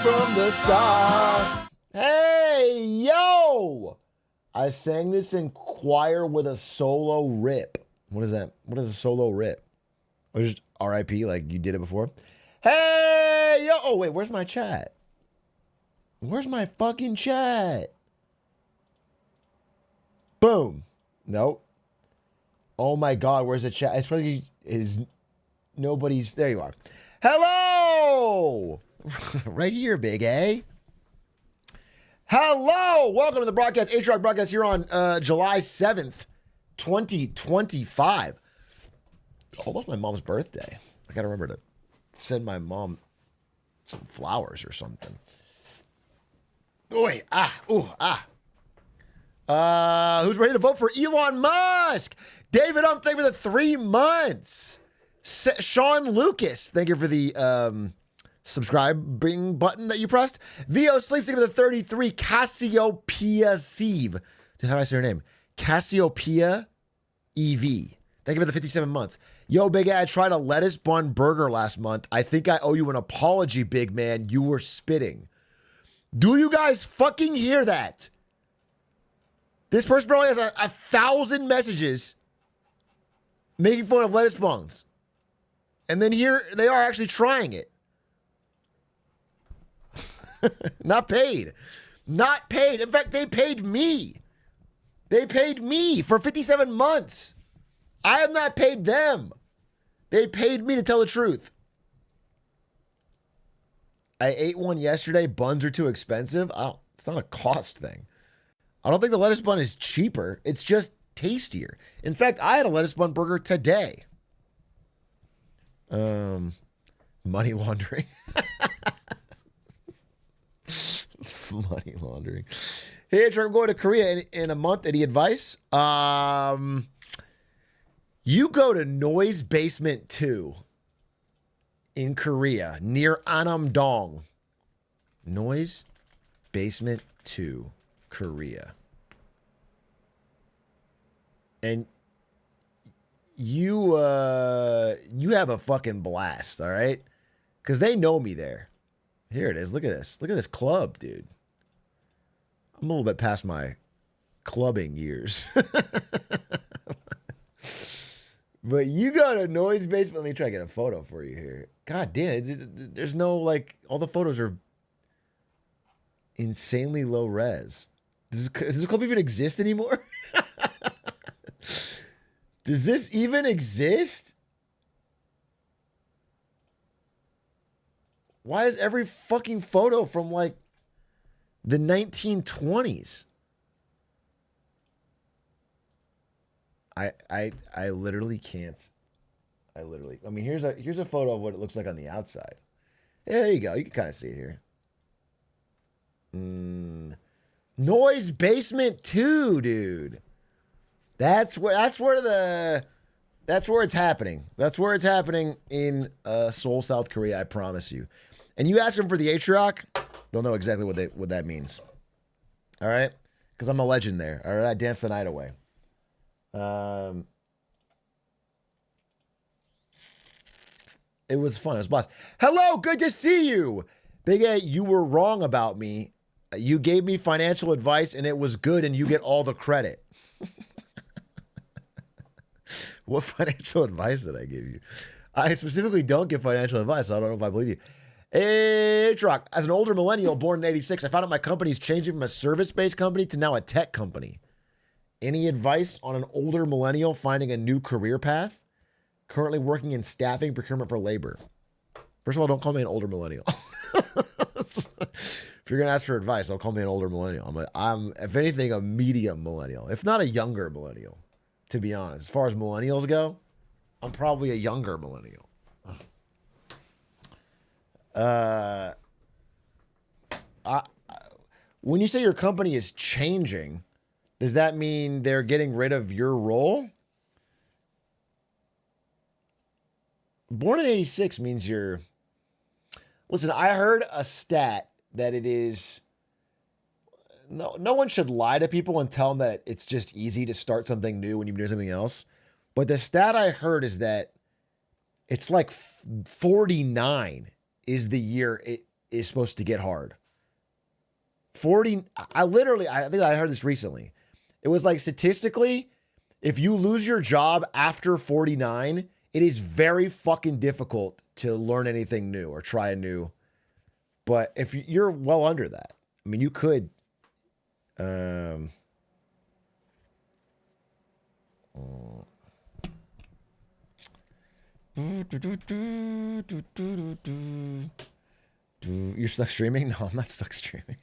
from the start. Hey, yo! I sang this in choir with a solo rip. What is that? What is a solo rip? Or just RIP like you did it before? Hey, yo! Oh, wait, where's my chat? Where's my fucking chat? Boom. Nope. Oh my God, where's the chat? It's probably nobody's. There you are. Hello! Right here, big A. Hello! Welcome to the broadcast, Atrioc broadcast here on July 7th, 2025. Almost my mom's birthday. I gotta remember to send my mom some flowers or something. Oi, who's ready to vote for Elon Musk? David, thank you for the 3 months. Sean Lucas, thank you for the subscribing button that you pressed. VO Sleepsick for the 33. Cassiopeia Sieve. Dude, how do I say her name? Cassiopeia EV. Thank you for the 57 months. Yo, Big A, I tried a lettuce bun burger last month. I think I owe you an apology, big man. You were spitting. Do you guys fucking hear that? This person probably has 1,000 messages making fun of lettuce buns. And then here they are actually trying it. Not paid. Not paid. In fact, they paid me. They paid me for 57 months. I have not paid them. They paid me to tell the truth. I ate one yesterday. Buns are too expensive. It's not a cost thing. I don't think the lettuce bun is cheaper. It's just tastier. In fact, I had a lettuce bun burger today. Money laundering. Money laundering. Hey, I'm going to Korea in a month. Any advice? You go to Noise Basement 2 in Korea near Annam-dong. Noise Basement 2, Korea. And you have a fucking blast, all right? Because they know me there. Here it is. Look at this. Look at this club, dude. I'm a little bit past my clubbing years. But you go to Noise Basement. Let me try to get a photo for you here. God damn, there's no, like, all the photos are insanely low res. Does this club even exist anymore? Does this even exist? Why is every fucking photo from, like, the 1920s? I literally can't. I mean, here's a photo of what it looks like on the outside. Yeah, there you go. You can kind of see it here. Noise Basement 2, dude. That's where it's happening. That's where it's happening in Seoul, South Korea, I promise you. And you ask them for the Atrioc, they'll know exactly what that means. All right? Because I'm a legend there. All right? I danced the night away. It was fun. It was blast. Hello, good to see you. Big A, you were wrong about me. You gave me financial advice and it was good and you get all the credit. What financial advice did I give you? I specifically don't give financial advice, so I don't know if I believe you. Hey, Truck. As an older millennial born in 86, I found out my company is changing from a service-based company to now a tech company. Any advice on an older millennial finding a new career path? Currently working in staffing procurement for labor. First of all, don't call me an older millennial. If you're going to ask for advice, don't call me an older millennial. I'm, if anything, a medium millennial, if not a younger millennial, to be honest. As far as millennials go, I'm probably a younger millennial. When you say your company is changing, does that mean they're getting rid of your role? Born in 86 means you're... Listen, I heard a stat that it is... No one should lie to people and tell them that it's just easy to start something new when you've been doing something else. But the stat I heard is that it's like 49 is the year is supposed to get hard. 40, I think I heard this recently. It was like statistically, if you lose your job after 49, it is very fucking difficult to learn anything new or try a new. But if you're well under that, I mean, you could. You're stuck streaming? No, I'm not stuck streaming.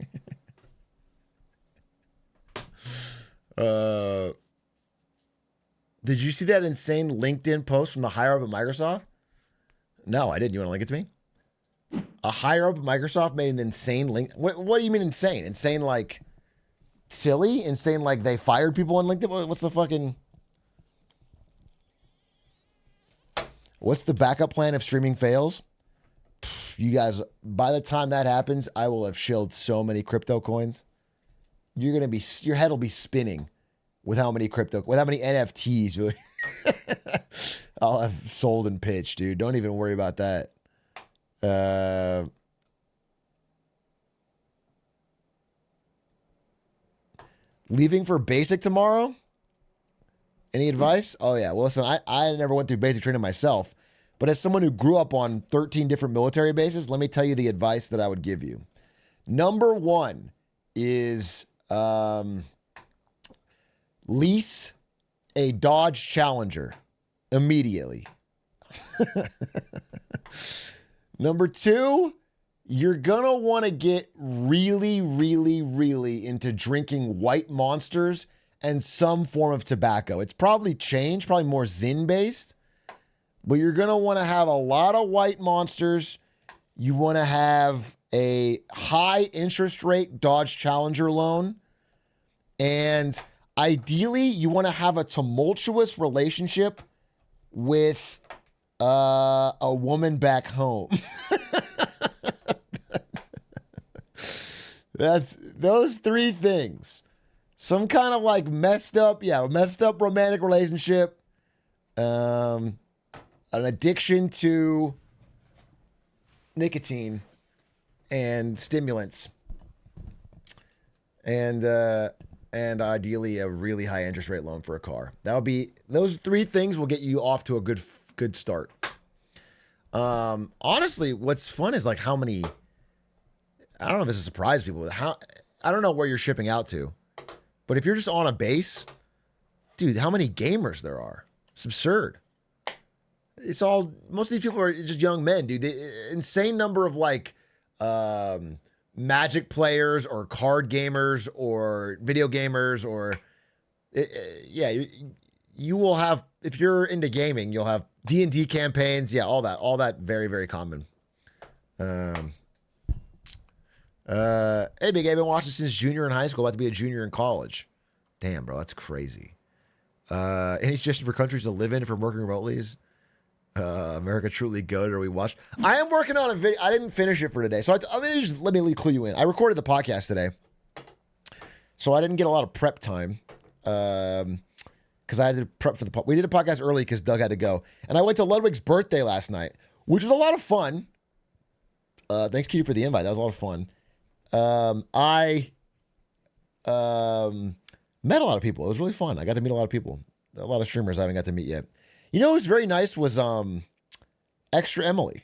Did you see that insane LinkedIn post from the higher up at Microsoft? No, I didn't. You want to link it to me? A higher up at Microsoft made an insane link. What do you mean insane? Insane like silly? Insane like they fired people on LinkedIn? What's the fucking... What's the backup plan if streaming fails? You guys, by the time that happens, I will have shilled so many crypto coins. Your head will be spinning with how many NFTs I'll have sold and pitched, dude. Don't even worry about that. Leaving for basic tomorrow? Any advice? Oh, yeah. Well, listen, I never went through basic training myself, but as someone who grew up on 13 different military bases, let me tell you the advice that I would give you. Number one is lease a Dodge Challenger immediately. Number two, you're going to want to get really, really, really into drinking White Monsters and some form of tobacco. It's probably changed, probably more Zyn-based, but you're going to want to have a lot of White Monsters. You want to have a high interest rate Dodge Challenger loan. And ideally, you want to have a tumultuous relationship with a woman back home. That's those three things. Some kind of like messed up romantic relationship, an addiction to nicotine and stimulants, and ideally a really high interest rate loan for a car. Those three things will get you off to a good start. Honestly, what's fun is like how many. I don't know if this is a surprise to people. I don't know where you're shipping out to. But if you're just on a base, dude, how many gamers there are? It's absurd. Most of these people are just young men, dude. The insane number of like Magic players or card gamers or video gamers or you will have, if you're into gaming, you'll have D&D campaigns. Yeah, all that very, very common. Hey, Big A, been watching since junior in high school, about to be a junior in college. Damn, bro, that's crazy. Any suggestion for countries to live in if we're working remotely? America truly good, or we watch? I am working on a video. I didn't finish it for today, so let me clue you in. I recorded the podcast today, so I didn't get a lot of prep time because I had to prep for the. We did a podcast early because Doug had to go, and I went to Ludwig's birthday last night, which was a lot of fun. Thanks, Kitty, for the invite. That was a lot of fun. I met a lot of people. It was really fun. I got to meet a lot of people. A lot of streamers I haven't got to meet yet. You know who's very nice was Extra Emily.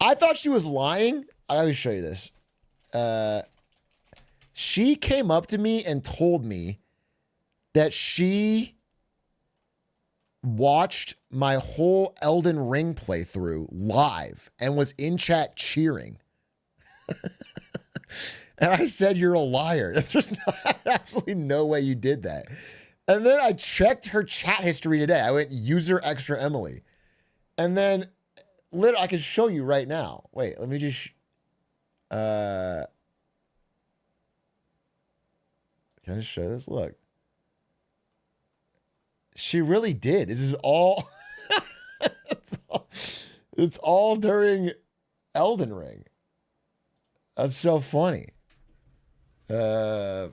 I thought she was lying. I always show you this. She came up to me and told me that she watched my whole Elden Ring playthrough live and was in chat cheering. And I said, you're a liar. There's absolutely no way you did that. And then I checked her chat history today. I went user Extra Emily. And then I can show you right now. Wait, let me just can I just show this? Look. She really did. This is all it's all during Elden Ring. That's so funny. I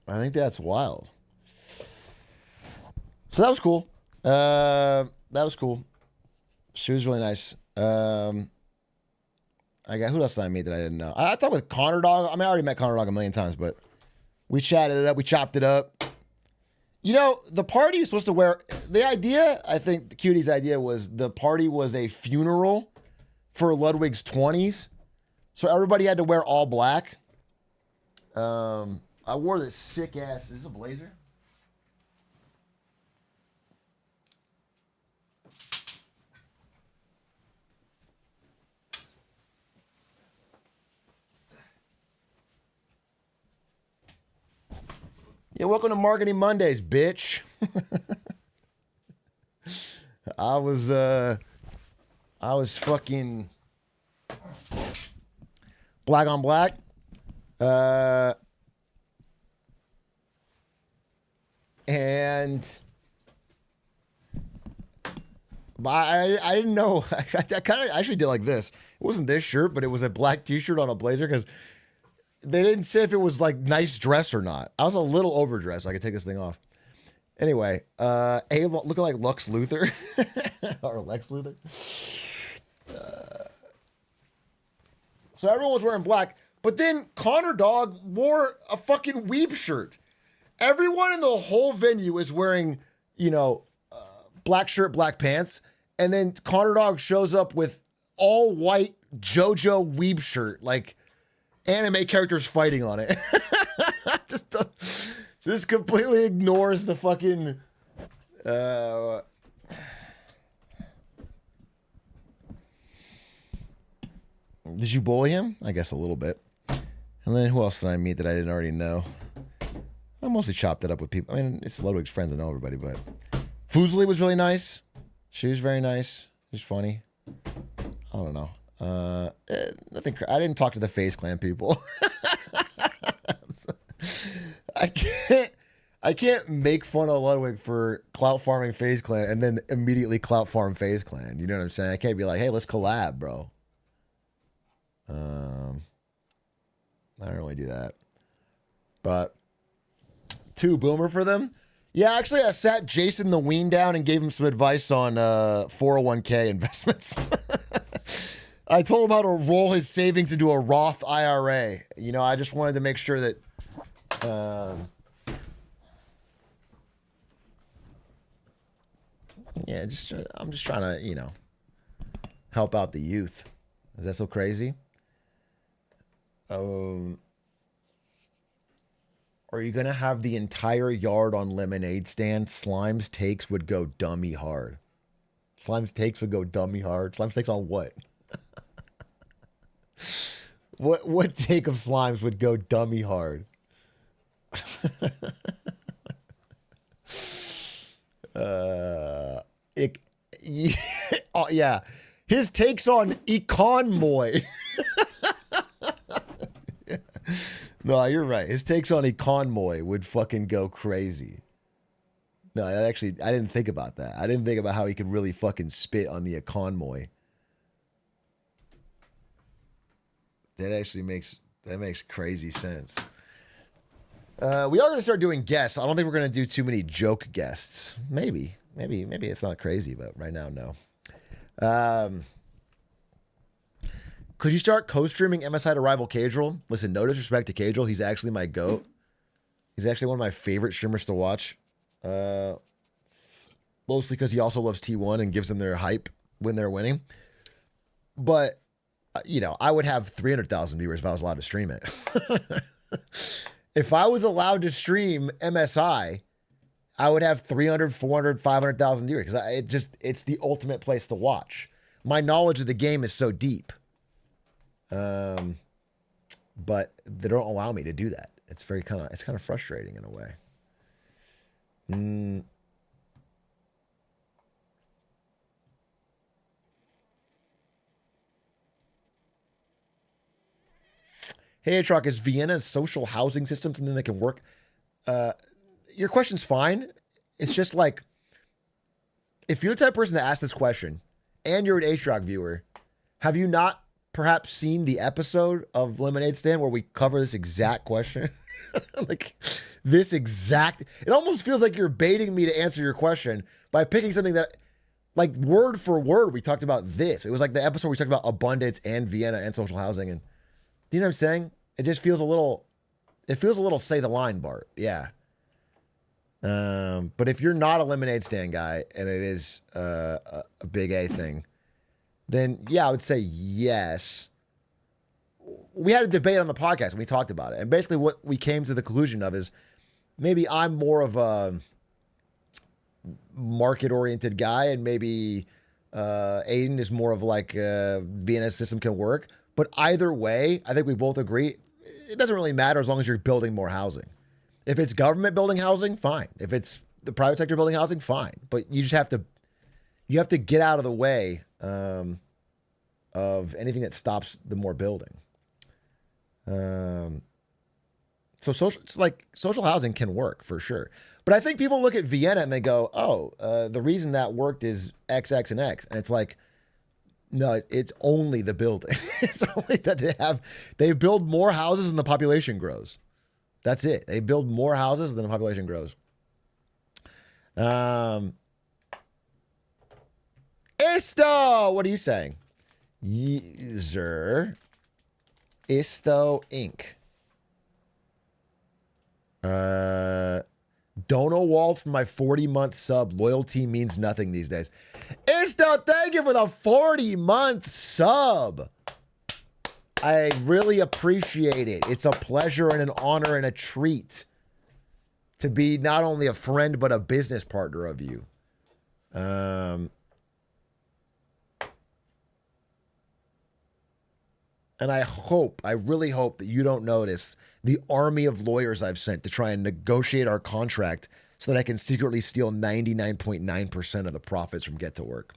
think that's wild. So that was cool. She was really nice. I got who else did I meet that I didn't know? I talked with Connor Dog. I mean, I already met Connor Dog a million times, but we chatted it up. We chopped it up. You know, the party is supposed to wear the idea. I think the Cutie's idea was the party was a funeral for Ludwig's 20s, so everybody had to wear all black. I wore this sick ass. Is this a blazer? Yeah, welcome to Marketing Mondays, bitch. I was fucking black on black. And I didn't know. I kind of actually did like this. It wasn't this shirt, but it was a black t-shirt on a blazer because they didn't say if it was like nice dress or not. I was a little overdressed. I could take this thing off. Anyway, looking like Lux Luthor or Lex Luthor. So everyone was wearing black, but then Connor Dog wore a fucking weeb shirt. Everyone in the whole venue is wearing, black shirt, black pants, and then Connor Dog shows up with all white JoJo weeb shirt, like anime characters fighting on it. just completely ignores the fucking Did you bully him? I guess a little bit. And then who else did I meet that I didn't already know? I mostly chopped it up with people. I mean, it's Ludwig's friends. I know everybody, but Fuseli was really nice. She was very nice. She's funny. I don't know. Nothing. I didn't talk to the FaZe Clan people. I can't make fun of Ludwig for clout farming FaZe Clan and then immediately clout farm FaZe Clan. You know what I'm saying? I can't be like, hey, let's collab, bro. I don't really do that. But 2 boomer for them. Yeah, actually, I sat Jason the Ween down and gave him some advice on 401k investments. I told him how to roll his savings into a Roth IRA. I just wanted to make sure that I'm just trying to, help out the youth. Is that so crazy? Are you going to have the entire yard on lemonade stand? Slime's takes would go dummy hard. Slime's takes would go dummy hard. Slime's takes on what? What take of Slime's would go dummy hard? Oh, yeah. His takes on Econmoy. No, you're right. His takes on Econmoy would fucking go crazy. No, I didn't think about that. I didn't think about how he could really fucking spit on the Econmoy. That makes crazy sense. We are going to start doing guests. I don't think we're going to do too many joke guests. Maybe it's not crazy, but right now, no. Could you start co-streaming MSI to rival Cadril? Listen, no disrespect to Cadril. He's actually my GOAT. He's actually one of my favorite streamers to watch. Mostly because he also loves T1 and gives them their hype when they're winning. But, I would have 300,000 viewers if I was allowed to stream it. If I was allowed to stream MSI, I would have 300, 400, 500,000 viewers because it's the ultimate place to watch. My knowledge of the game is so deep. But they don't allow me to do that. It's kind of frustrating in a way. Hey, Atrioc, is Vienna's social housing system something that can work? Your question's fine. It's just like, if you're the type of person to ask this question and you're an Atrioc viewer, have you not perhaps seen the episode of Lemonade Stand where we cover this exact question? It almost feels like you're baiting me to answer your question by picking something that like word for word, we talked about this. It was like the episode we talked about abundance and Vienna and social housing. And do you know what I'm saying? It just feels a little, say the line, Bart. Yeah. But if you're not a lemonade stand guy and it is a big A thing, then yeah, I would say yes. We had a debate on the podcast and we talked about it. And basically what we came to the conclusion of is maybe I'm more of a market-oriented guy and maybe Aiden is more of like Vienna's system can work. But either way, I think we both agree it doesn't really matter as long as you're building more housing. If it's government building housing, fine. If it's the private sector building housing, fine. But you just have to get out of the way of anything that stops the more building. So social housing can work for sure. But I think people look at Vienna and they go, oh, the reason that worked is X, X, and X. And it's like, no, it's only the building. It's only that they build more houses and the population grows. That's it. They build more houses than the population grows. Isto, what are you saying? User Isto Inc. Dono Walt for my 40-month sub. Loyalty means nothing these days. Isto, thank you for the 40-month sub. I really appreciate it. It's a pleasure and an honor and a treat to be not only a friend, but a business partner of you. And I really hope that you don't notice the army of lawyers I've sent to try and negotiate our contract so that I can secretly steal 99.9% of the profits from Get to Work.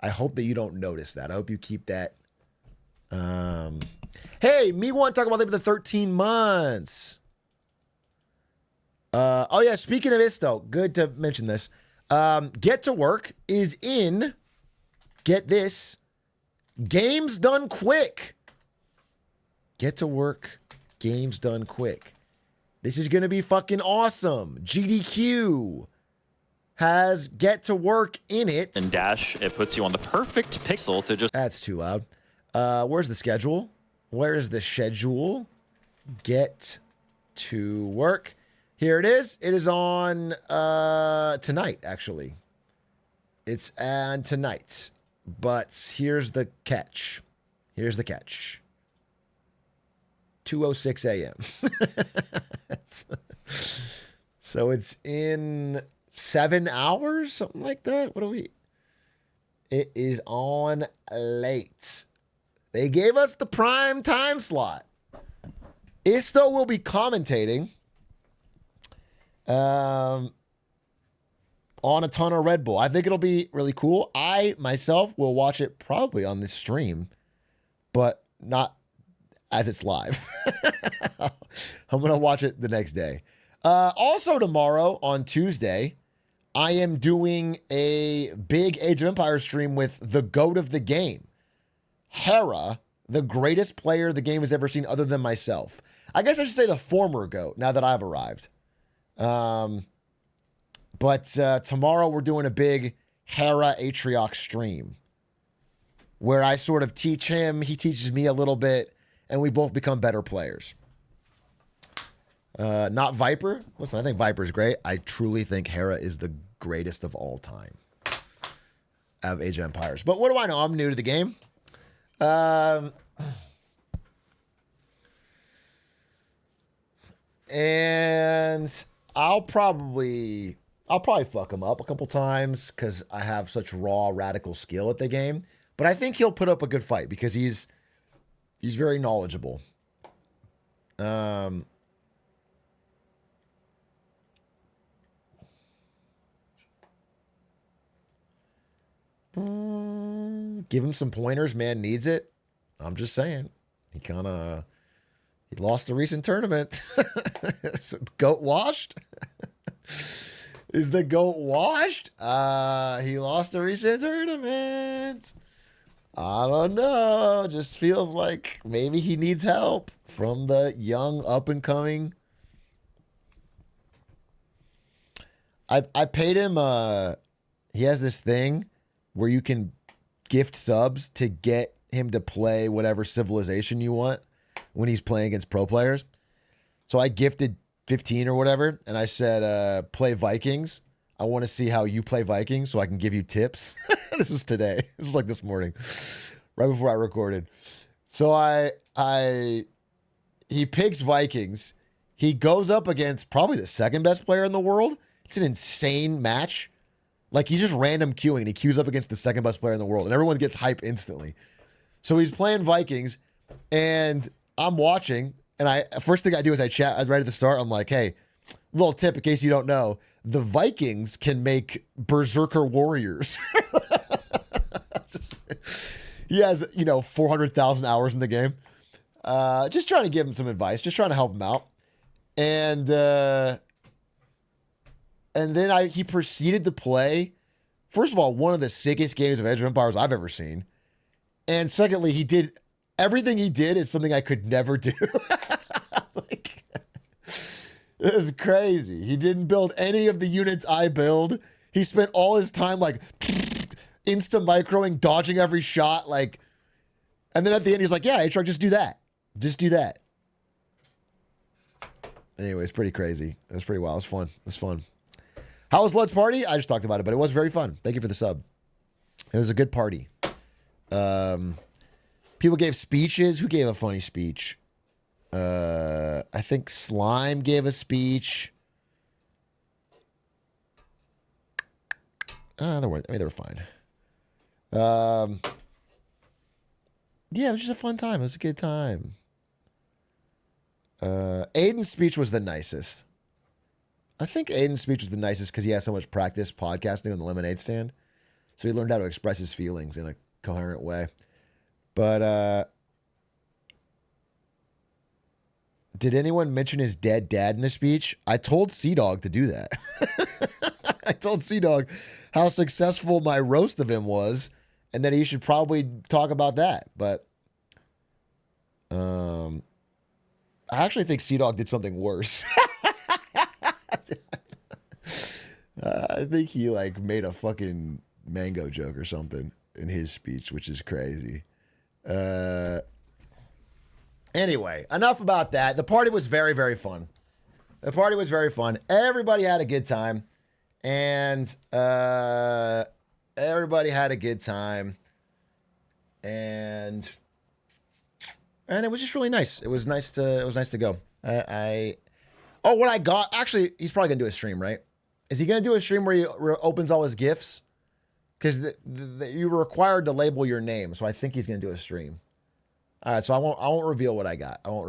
I hope that you don't notice that. I hope you keep that. Hey, me want to talk about the 13 months. Oh yeah, speaking of Isto, good to mention this. Get to Work is in, get this, games done quick. Get to Work, games done quick. This is going to be fucking awesome. GDQ has Get to Work in it. And Dash, it puts you on the perfect pixel to just... That's too loud. Where's the schedule? Where is the schedule? Get to Work. Here it is. It is on tonight, actually. It's on tonight. But here's the catch. Here's the catch. 2:06 a.m. So it's in 7 hours, something like that. What are we? It is on late. They gave us the prime time slot. Isto will be commentating on a ton of Red Bull. I think it'll be really cool. I, myself, will watch it probably on this stream, but not as it's live. I'm going to watch it the next day. Also tomorrow, on Tuesday, I am doing a big Age of Empires stream with the GOAT of the game, Hera, the greatest player the game has ever seen other than myself. I guess I should say the former GOAT, now that I've arrived. But tomorrow we're doing a big Hera Atrioc stream where I sort of teach him, he teaches me a little bit, and we both become better players. Not Viper. Listen, I think Viper's great. I truly think Hera is the greatest of all time of Age of Empires. But what do I know? I'm new to the game. And I'll probably fuck him up a couple times because I have such raw radical skill at the game. But I think he'll put up a good fight because he's very knowledgeable. Give him some pointers. Man needs it. I'm just saying. He lost the recent tournament. So, GOAT washed? Is the GOAT washed? He lost the recent tournament. I don't know. Just feels like maybe he needs help from the young up and coming. I paid him. He has this thing where you can gift subs to get him to play whatever civilization you want when he's playing against pro players. So I gifted 15 or whatever, and I said, play Vikings. I want to see how you play Vikings so I can give you tips. This was today. This was like this morning, right before I recorded. So he picks Vikings. He goes up against probably the second best player in the world. It's an insane match. Like, he's just random queuing, and he queues up against the second best player in the world, and everyone gets hype instantly. So he's playing Vikings, and I'm watching, and first thing I do is I chat right at the start. I'm like, hey, little tip in case you don't know, the Vikings can make Berserker Warriors. He has, 400,000 hours in the game. Just trying to give him some advice, just trying to help him out. And then he proceeded to play, first of all, one of the sickest games of Age of Empires I've ever seen. And secondly, everything he did is something I could never do. Like, it was crazy. He didn't build any of the units I build. He spent all his time like insta-microing, dodging every shot. Like, and then at the end, he's like, yeah, Atrioc, just do that. Just do that. Anyway, it's pretty crazy. It was pretty wild. It was fun. It was fun. How was Lud's party? I just talked about it, but it was very fun. Thank you for the sub. It was a good party. People gave speeches. Who gave a funny speech? I think Slime gave a speech. They were fine. Yeah, it was just a fun time. It was a good time. Aiden's speech was the nicest. I think Aiden's speech was the nicest because he has so much practice podcasting on the lemonade stand. So he learned how to express his feelings in a coherent way. But did anyone mention his dead dad in the speech? I told Sea-Dog to do that. I told Sea-Dog how successful my roast of him was and that he should probably talk about that. But I actually think Sea-Dog did something worse. I think he made a fucking mango joke or something in his speech, which is crazy. Anyway, enough about that. The party was very, very fun. Everybody had a good time. And And it was just really nice. It was nice to go. What I got, actually, he's probably gonna do a stream, right? Is he gonna do a stream where he opens all his gifts? Because you were required to label your name, so I think he's gonna do a stream. All right, so I won't reveal what I got. Yeah, what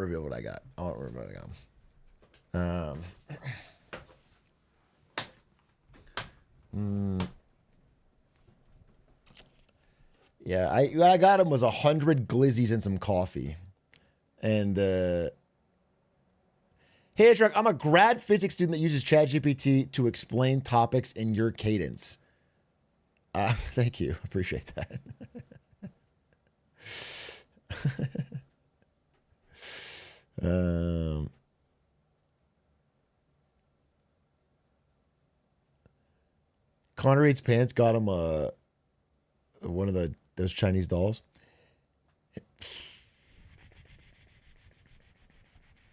I got him was 100 glizzies and some coffee. And hey, Atrioc, I'm a grad physics student that uses ChatGPT to explain topics in your cadence. Thank you. Appreciate that. Connor Reed's pants got him one of those Chinese dolls.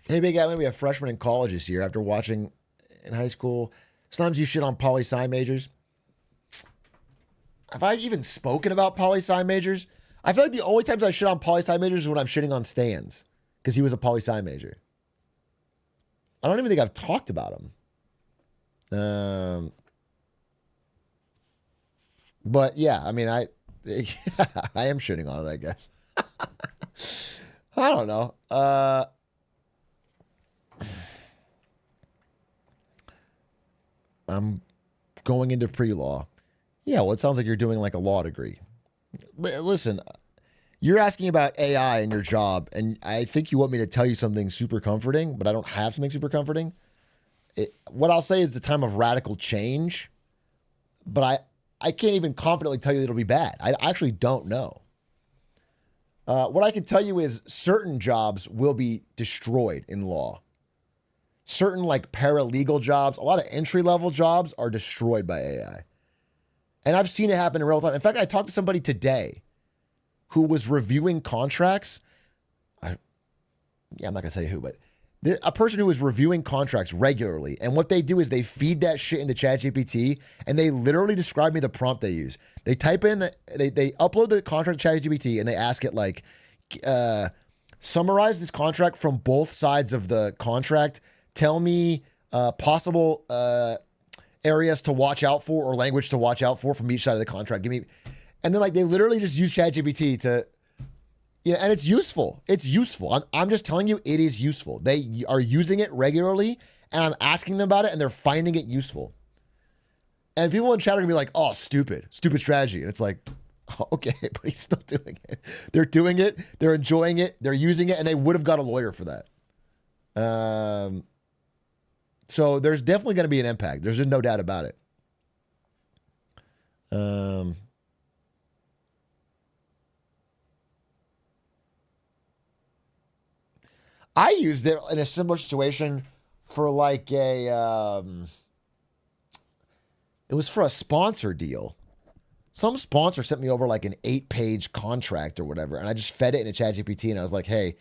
Hey, big guy, I'm going to be a freshman in college this year after watching in high school. Sometimes you shit on poli-sci majors. Have I even spoken about poli-sci majors? I feel like the only times I shit on poli-sci majors is when I'm shitting on Stans because he was a poli-sci major. I don't even think I've talked about him. But yeah, I mean, I am shitting on it, I guess. I don't know. I'm going into pre-law. Yeah, well, it sounds like you're doing like a law degree. Listen, you're asking about AI in your job, and I think you want me to tell you something super comforting, but I don't have something super comforting. What I'll say is the time of radical change, but I can't even confidently tell you that it'll be bad. I actually don't know. What I can tell you is certain jobs will be destroyed in law. Certain like paralegal jobs, a lot of entry-level jobs are destroyed by AI. And I've seen it happen in real time. In fact, I talked to somebody today who was reviewing contracts. I'm not going to tell you who, but a person who was reviewing contracts regularly. And what they do is they feed that shit into ChatGPT, and they literally describe me the prompt they use. They type in, they upload the contract to ChatGPT, and they ask it like, summarize this contract from both sides of the contract. Tell me possible areas to watch out for or language to watch out for from each side of the contract. And then like they literally just use ChatGPT to, and it's useful. It's useful. I'm just telling you, it is useful. They are using it regularly, and I'm asking them about it, and they're finding it useful. And people in chat are gonna be like, "Oh, stupid strategy," and it's like, oh, okay, but he's still doing it. They're doing it. They're enjoying it. They're using it, and they would have got a lawyer for that. So there's definitely going to be an impact. There's just no doubt about it. I used it in a similar situation for like it was for a sponsor deal. Some sponsor sent me over like an 8-page contract or whatever, and I just fed it in a ChatGPT, and I was like, hey,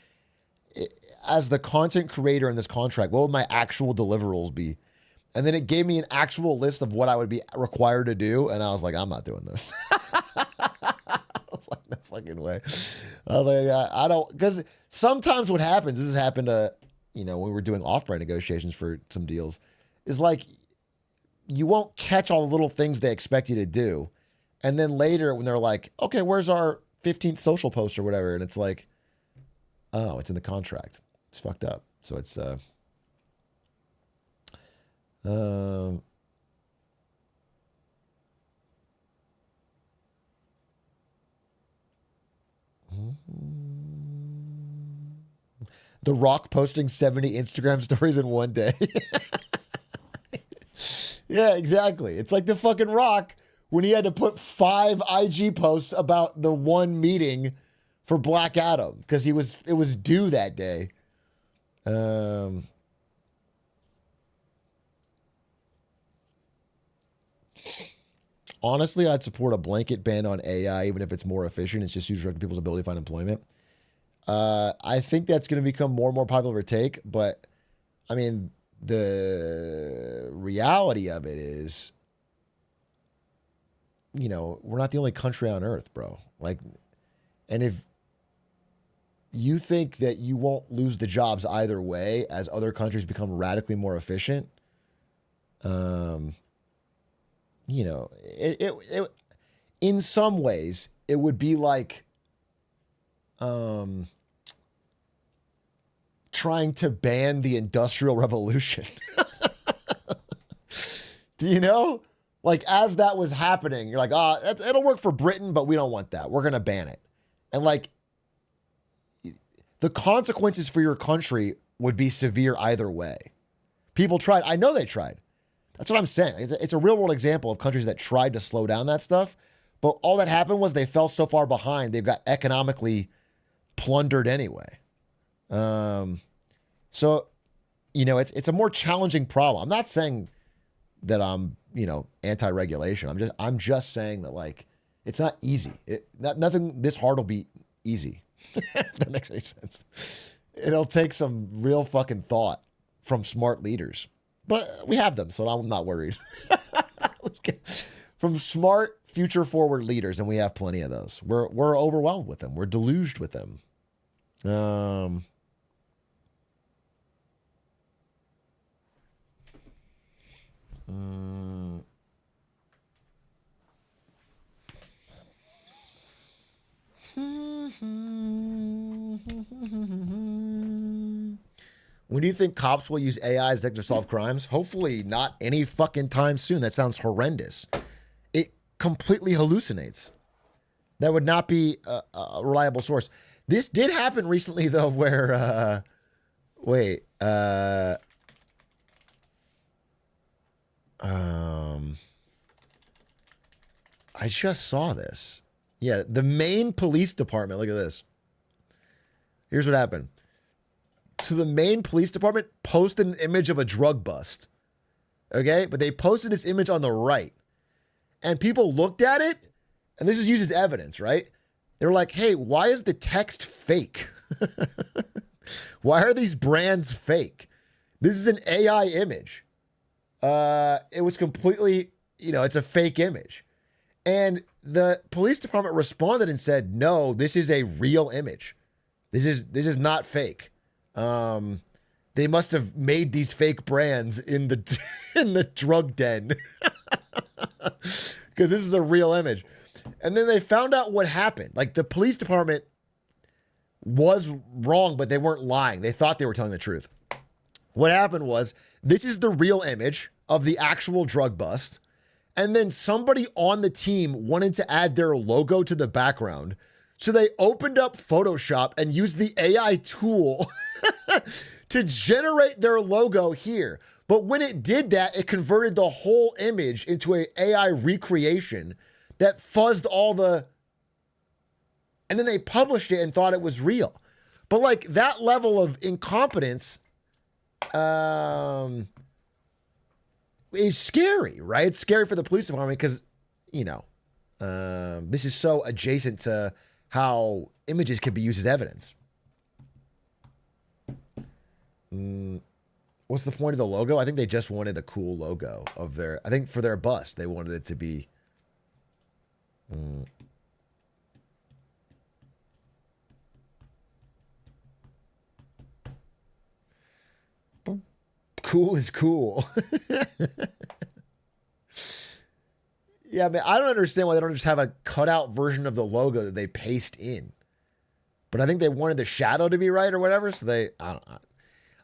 as the content creator in this contract, what would my actual deliverables be? And then it gave me an actual list of what I would be required to do, and I was like, I'm not doing this. I was like, no fucking way. I was like, I don't, because sometimes what happens, this has happened to, when we were doing off-brand negotiations for some deals, is like, you won't catch all the little things they expect you to do. And then later when they're like, okay, where's our 15th social post or whatever? And it's like, oh, it's in the contract. It's fucked up. So it's, The Rock posting 70 Instagram stories in one day. Yeah, exactly. It's like the fucking Rock when he had to put 5 IG posts about the one meeting for Black Adam because it was due that day. Honestly, I'd support a blanket ban on AI, even if it's more efficient. It's just restricting people's ability to find employment. I think that's going to become more and more popular to take, but I mean, the reality of it is, we're not the only country on earth, bro. Like, and if you think that you won't lose the jobs either way as other countries become radically more efficient, it in some ways it would be like trying to ban the Industrial Revolution. Do you know? Like, as that was happening, you're like, it'll work for Britain, but we don't want that. We're going to ban it. And like, the consequences for your country would be severe either way. People tried. I know they tried. That's what I'm saying. It's a real world example of countries that tried to slow down that stuff. But all that happened was they fell so far behind, they've got economically plundered anyway. So, it's a more challenging problem. I'm not saying that I'm, anti-regulation. I'm just saying that, like, it's not easy. Nothing this hard will be easy. If that makes any sense. It'll take some real fucking thought from smart leaders. But we have them, so I'm not worried. From smart, future-forward leaders, and we have plenty of those. We're overwhelmed with them. We're deluged with them. When do you think cops will use AI as to solve crimes? Hopefully not any fucking time soon. That sounds horrendous. It completely hallucinates. That would not be a reliable source. This did happen recently, though, where, I just saw this. Yeah, the Maine Police Department, look at this. Here's what happened. So the Maine Police Department posted an image of a drug bust. Okay? But they posted this image on the right. And people looked at it, and this is used as evidence, right? They were like, hey, why is the text fake? Why are these brands fake? This is an AI image. It was completely, it's a fake image. And the police department responded and said, no, this is a real image. This is not fake. They must have made these fake brands in the in the drug den. Because this is a real image. And then they found out what happened. Like, the police department was wrong, but they weren't lying. They thought they were telling the truth. What happened was, this is the real image of the actual drug bust. And then somebody on the team wanted to add their logo to the background. So they opened up Photoshop and used the AI tool to generate their logo here. But when it did that, it converted the whole image into an AI recreation that fuzzed all the... And then they published it and thought it was real. But like, that level of incompetence is scary, right? It's scary for the police department because, this is so adjacent to how images can be used as evidence. What's the point of the logo? I think they just wanted a cool logo of their... I think for their bust, they wanted it to be... Cool is cool. Yeah, man, I don't understand why they don't just have a cutout version of the logo that they paste in. But I think they wanted the shadow to be right or whatever, so they... I don't know.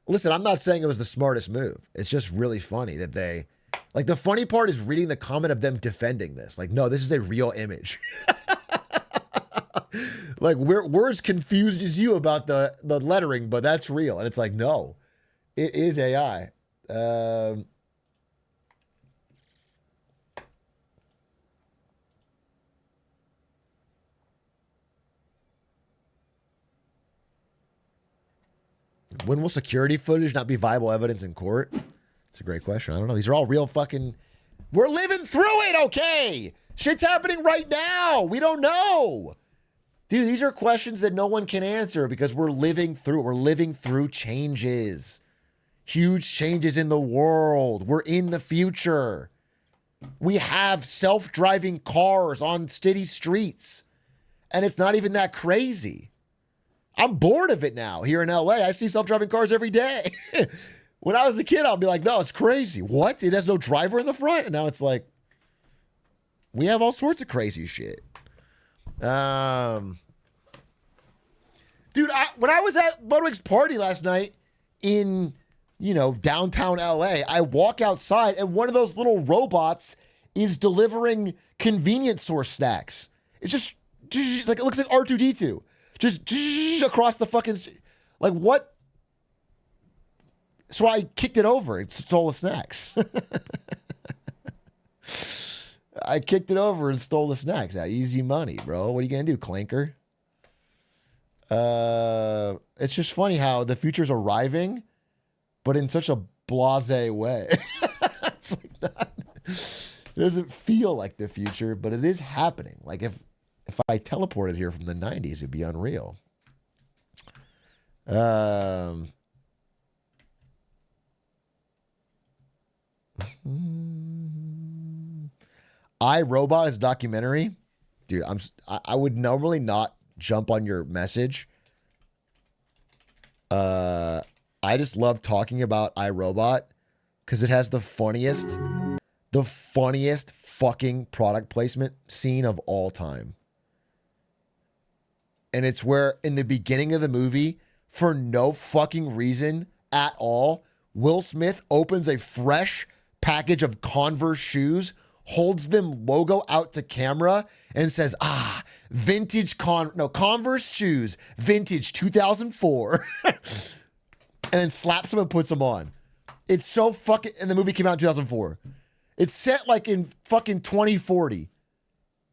Listen, I'm not saying it was the smartest move. It's just really funny that they... Like, the funny part is reading the comment of them defending this. Like, no, this is a real image. Like, we're as confused as you about the lettering, but that's real. And it's like, no, it is AI. When will security footage not be viable evidence in court? It's a great question. I don't know. These are all real fucking... We're living through it, okay? Shit's happening right now. We don't know. Dude, these are questions that no one can answer because we're living through it. We're living through changes. Huge changes in the world. We're in the future. We have self-driving cars on city streets. And it's not even that crazy. I'm bored of it now. Here in LA, I see self-driving cars every day. When I was a kid, I'll be like, no, it's crazy. What? It has no driver in the front? And now it's like, we have all sorts of crazy shit. Dude, when I was at Ludwig's party last night in, downtown LA, I walk outside and one of those little robots is delivering convenience store snacks. It's just like, it looks like R2-D2. Just across the fucking... Like, what? So I kicked it over and stole the snacks. I kicked it over and stole the snacks. Now, easy money, bro. What are you going to do, clanker? It's just funny how the future's arriving, but in such a blasé way. It's like that. It doesn't feel like the future, but it is happening. Like, if I teleported here from the 90s, it'd be unreal. iRobot is a documentary. Dude, I would normally not jump on your message. I just love talking about iRobot because it has the funniest fucking product placement scene of all time. And it's where in the beginning of the movie, for no fucking reason at all, Will Smith opens a fresh package of Converse shoes, holds them logo out to camera, and says, vintage Converse shoes, vintage 2004. And then slaps them and puts them on. It's so fucking... And the movie came out in 2004. It's set like in fucking 2040.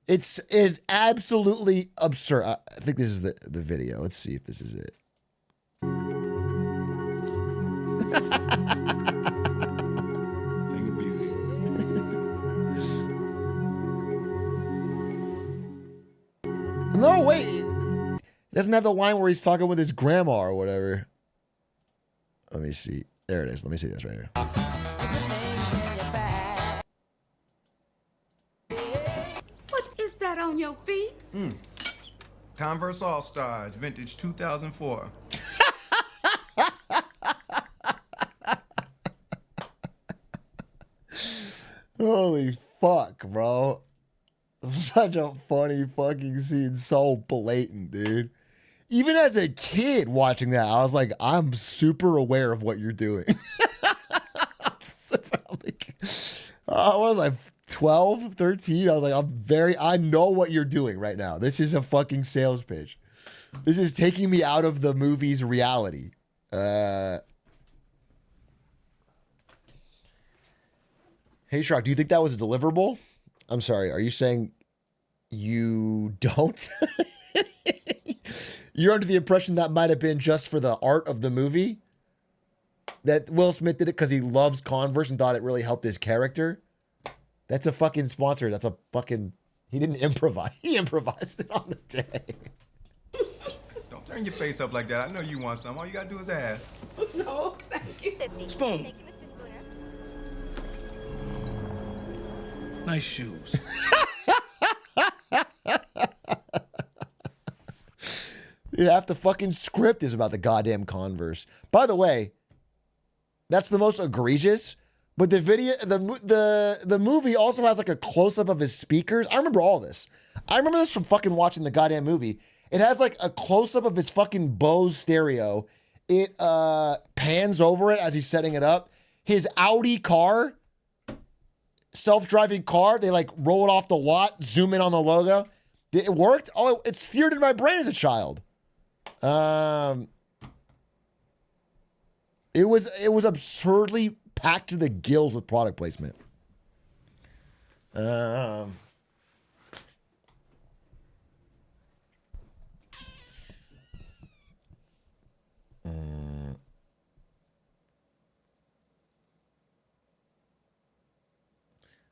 It's absolutely absurd. I think this is the video. Let's see if this is it. Thing of beauty. wait. He doesn't have the line where he's talking with his grandma or whatever. Let me see. There it is. Let me see this right here. What is that on your feet? Converse All-Stars, vintage 2004. Holy fuck, bro. Such a funny fucking scene. So blatant, dude. Even as a kid watching that, I was like, I'm super aware of what you're doing. What was I, 12, 13? I was like, I know what you're doing right now. This is a fucking sales pitch. This is taking me out of the movie's reality. Hey, Shrek, do you think that was a deliverable? I'm sorry. Are you saying you don't? You're under the impression that might have been just for the art of the movie? That Will Smith did it because he loves Converse and thought it really helped his character? That's a fucking sponsor. That's a fucking... He didn't improvise. He improvised it on the day. Don't turn your face up like that. I know you want some. All you gotta do is ask. No, thank you. 50. Spoon. Thank you, Mr. Spooner. Nice shoes. Half the fucking script is about the goddamn Converse. By the way, that's the most egregious. But the video, the movie also has like a close up of his speakers. I remember all this. I remember this from fucking watching the goddamn movie. It has like a close up of his fucking Bose stereo. It pans over it as he's setting it up. His Audi car, self-driving car. They like roll it off the lot, zoom in on the logo. It worked. Oh, it seared in my brain as a child. It was absurdly packed to the gills with product placement.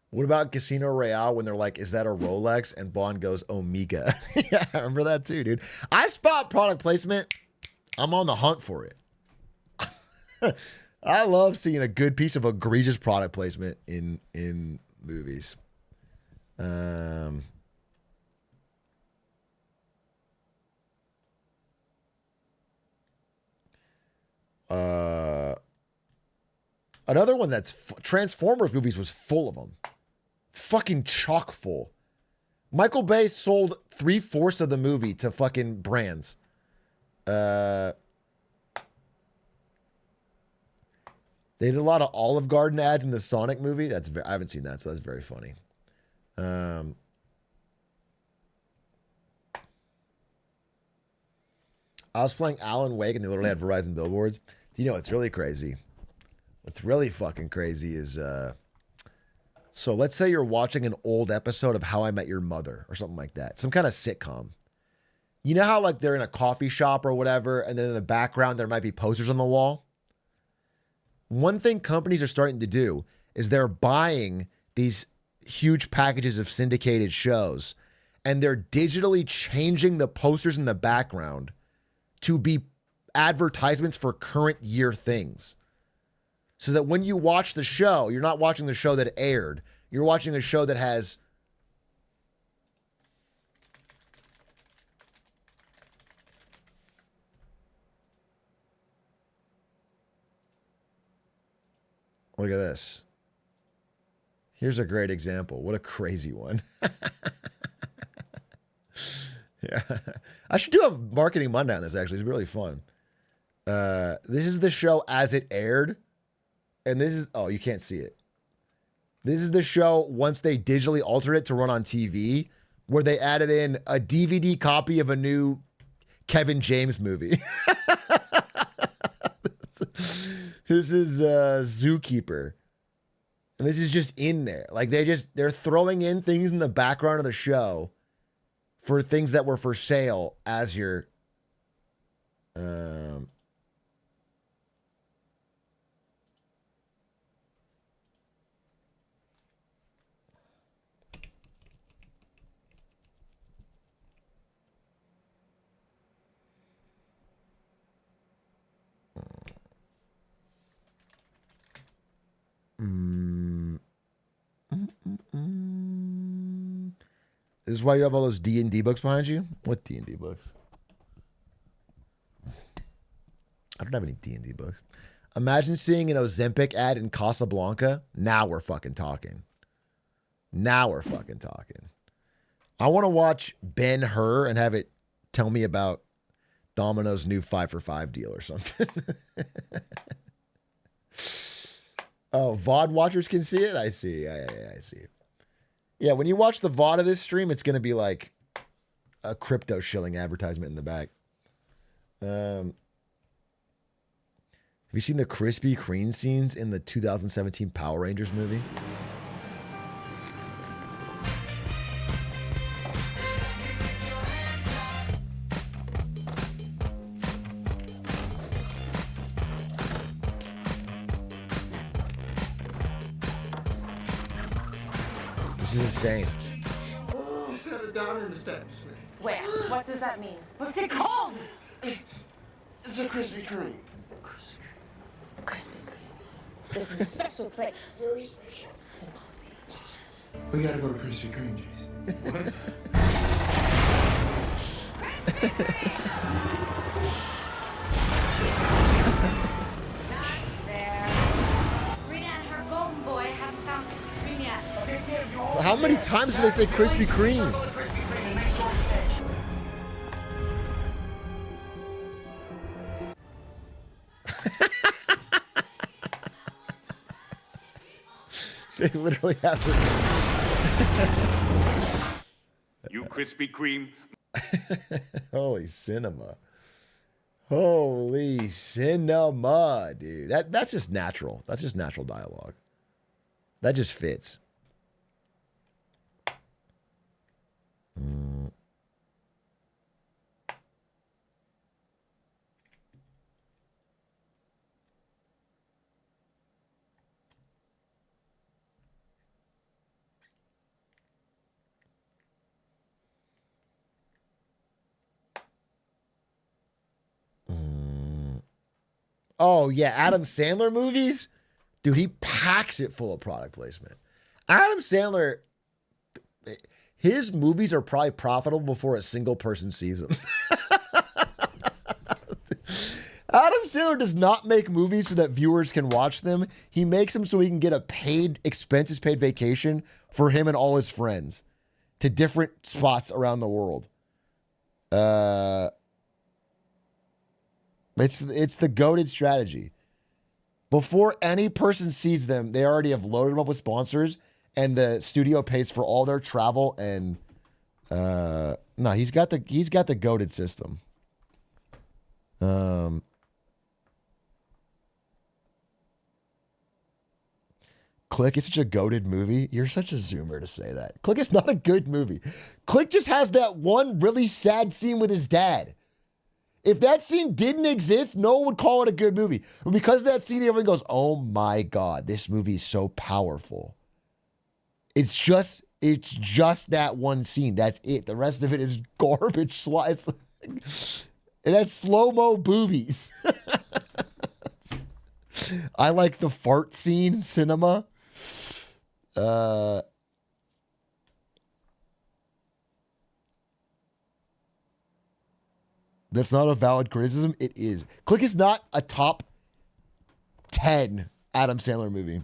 What about Casino Royale when they're like, is that a Rolex? And Bond goes, Omega. Yeah, I remember that too, dude. I spot product placement. I'm on the hunt for it. I love seeing a good piece of egregious product placement in movies. Another one that's Transformers movies was full of them. Fucking chock full. Michael Bay sold 3/4 of the movie to fucking brands. They did a lot of Olive Garden ads in the Sonic movie. I haven't seen that, so that's very funny. I was playing Alan Wake and they literally had Verizon billboards. You know, it's really crazy. What's really fucking crazy is, so let's say you're watching an old episode of How I Met Your Mother or something like that. Some kind of sitcom. You know how like they're in a coffee shop or whatever, and then in the background there might be posters on the wall? One thing companies are starting to do is they're buying these huge packages of syndicated shows and they're digitally changing the posters in the background to be advertisements for current year things. So that when you watch the show, you're not watching the show that aired. You're watching a show that has... Look at this. Here's a great example. What a crazy one. Yeah. I should do a marketing Monday on this, actually. It's really fun. This is the show as it aired. And this is... Oh, you can't see it. This is the show once they digitally altered it to run on TV, where they added in a DVD copy of a new Kevin James movie. This is Zookeeper. And this is just in there. Like they're throwing in things in the background of the show for things that were for sale as your This is why you have all those D&D books behind you? What D&D books? I don't have any D&D books. Imagine seeing an Ozempic ad in Casablanca. Now we're fucking talking. Now we're fucking talking. I want to watch Ben-Hur and have it tell me about Domino's new 5 for 5 deal or something. Oh, VOD watchers can see it? I see. Yeah, I see. Yeah, when you watch the VOD of this stream, it's going to be like a crypto shilling advertisement in the back. Have you seen the Krispy Kreme scenes in the 2017 Power Rangers movie? This is insane. You set it down in the steps. Where? What does that mean? What's it called? It's a Krispy Kreme. Krispy Kreme. This is a special place. Very special. It must be. We gotta go to Krispy Kreme, Jace. What? Not there. Rita and her golden boy haven't found Krispy Kreme yet. How many times do they say Krispy Kreme? They literally have it. You Krispy Kreme. Holy cinema. Holy cinema, dude. That's just natural. That's just natural dialogue. That just fits. Oh, yeah. Adam Sandler movies? Dude, he packs it full of product placement. Adam Sandler, his movies are probably profitable before a single person sees them. Adam Sandler does not make movies so that viewers can watch them. He makes them so he can get a paid, expenses paid vacation for him and all his friends to different spots around the world. It's the goated strategy. Before any person sees them, they already have loaded them up with sponsors, and the studio pays for all their travel. And no, he's got the goated system. Click is such a goated movie. You're such a zoomer to say that. Click is not a good movie. Click just has that one really sad scene with his dad. If that scene didn't exist, no one would call it a good movie. But because of that scene, everyone goes, oh my God, this movie is so powerful. It's just that one scene. That's it. The rest of it is garbage slides. It has slow-mo boobies. I like the fart scene, cinema. That's not a valid criticism. It is. Click is not a top 10 Adam Sandler movie.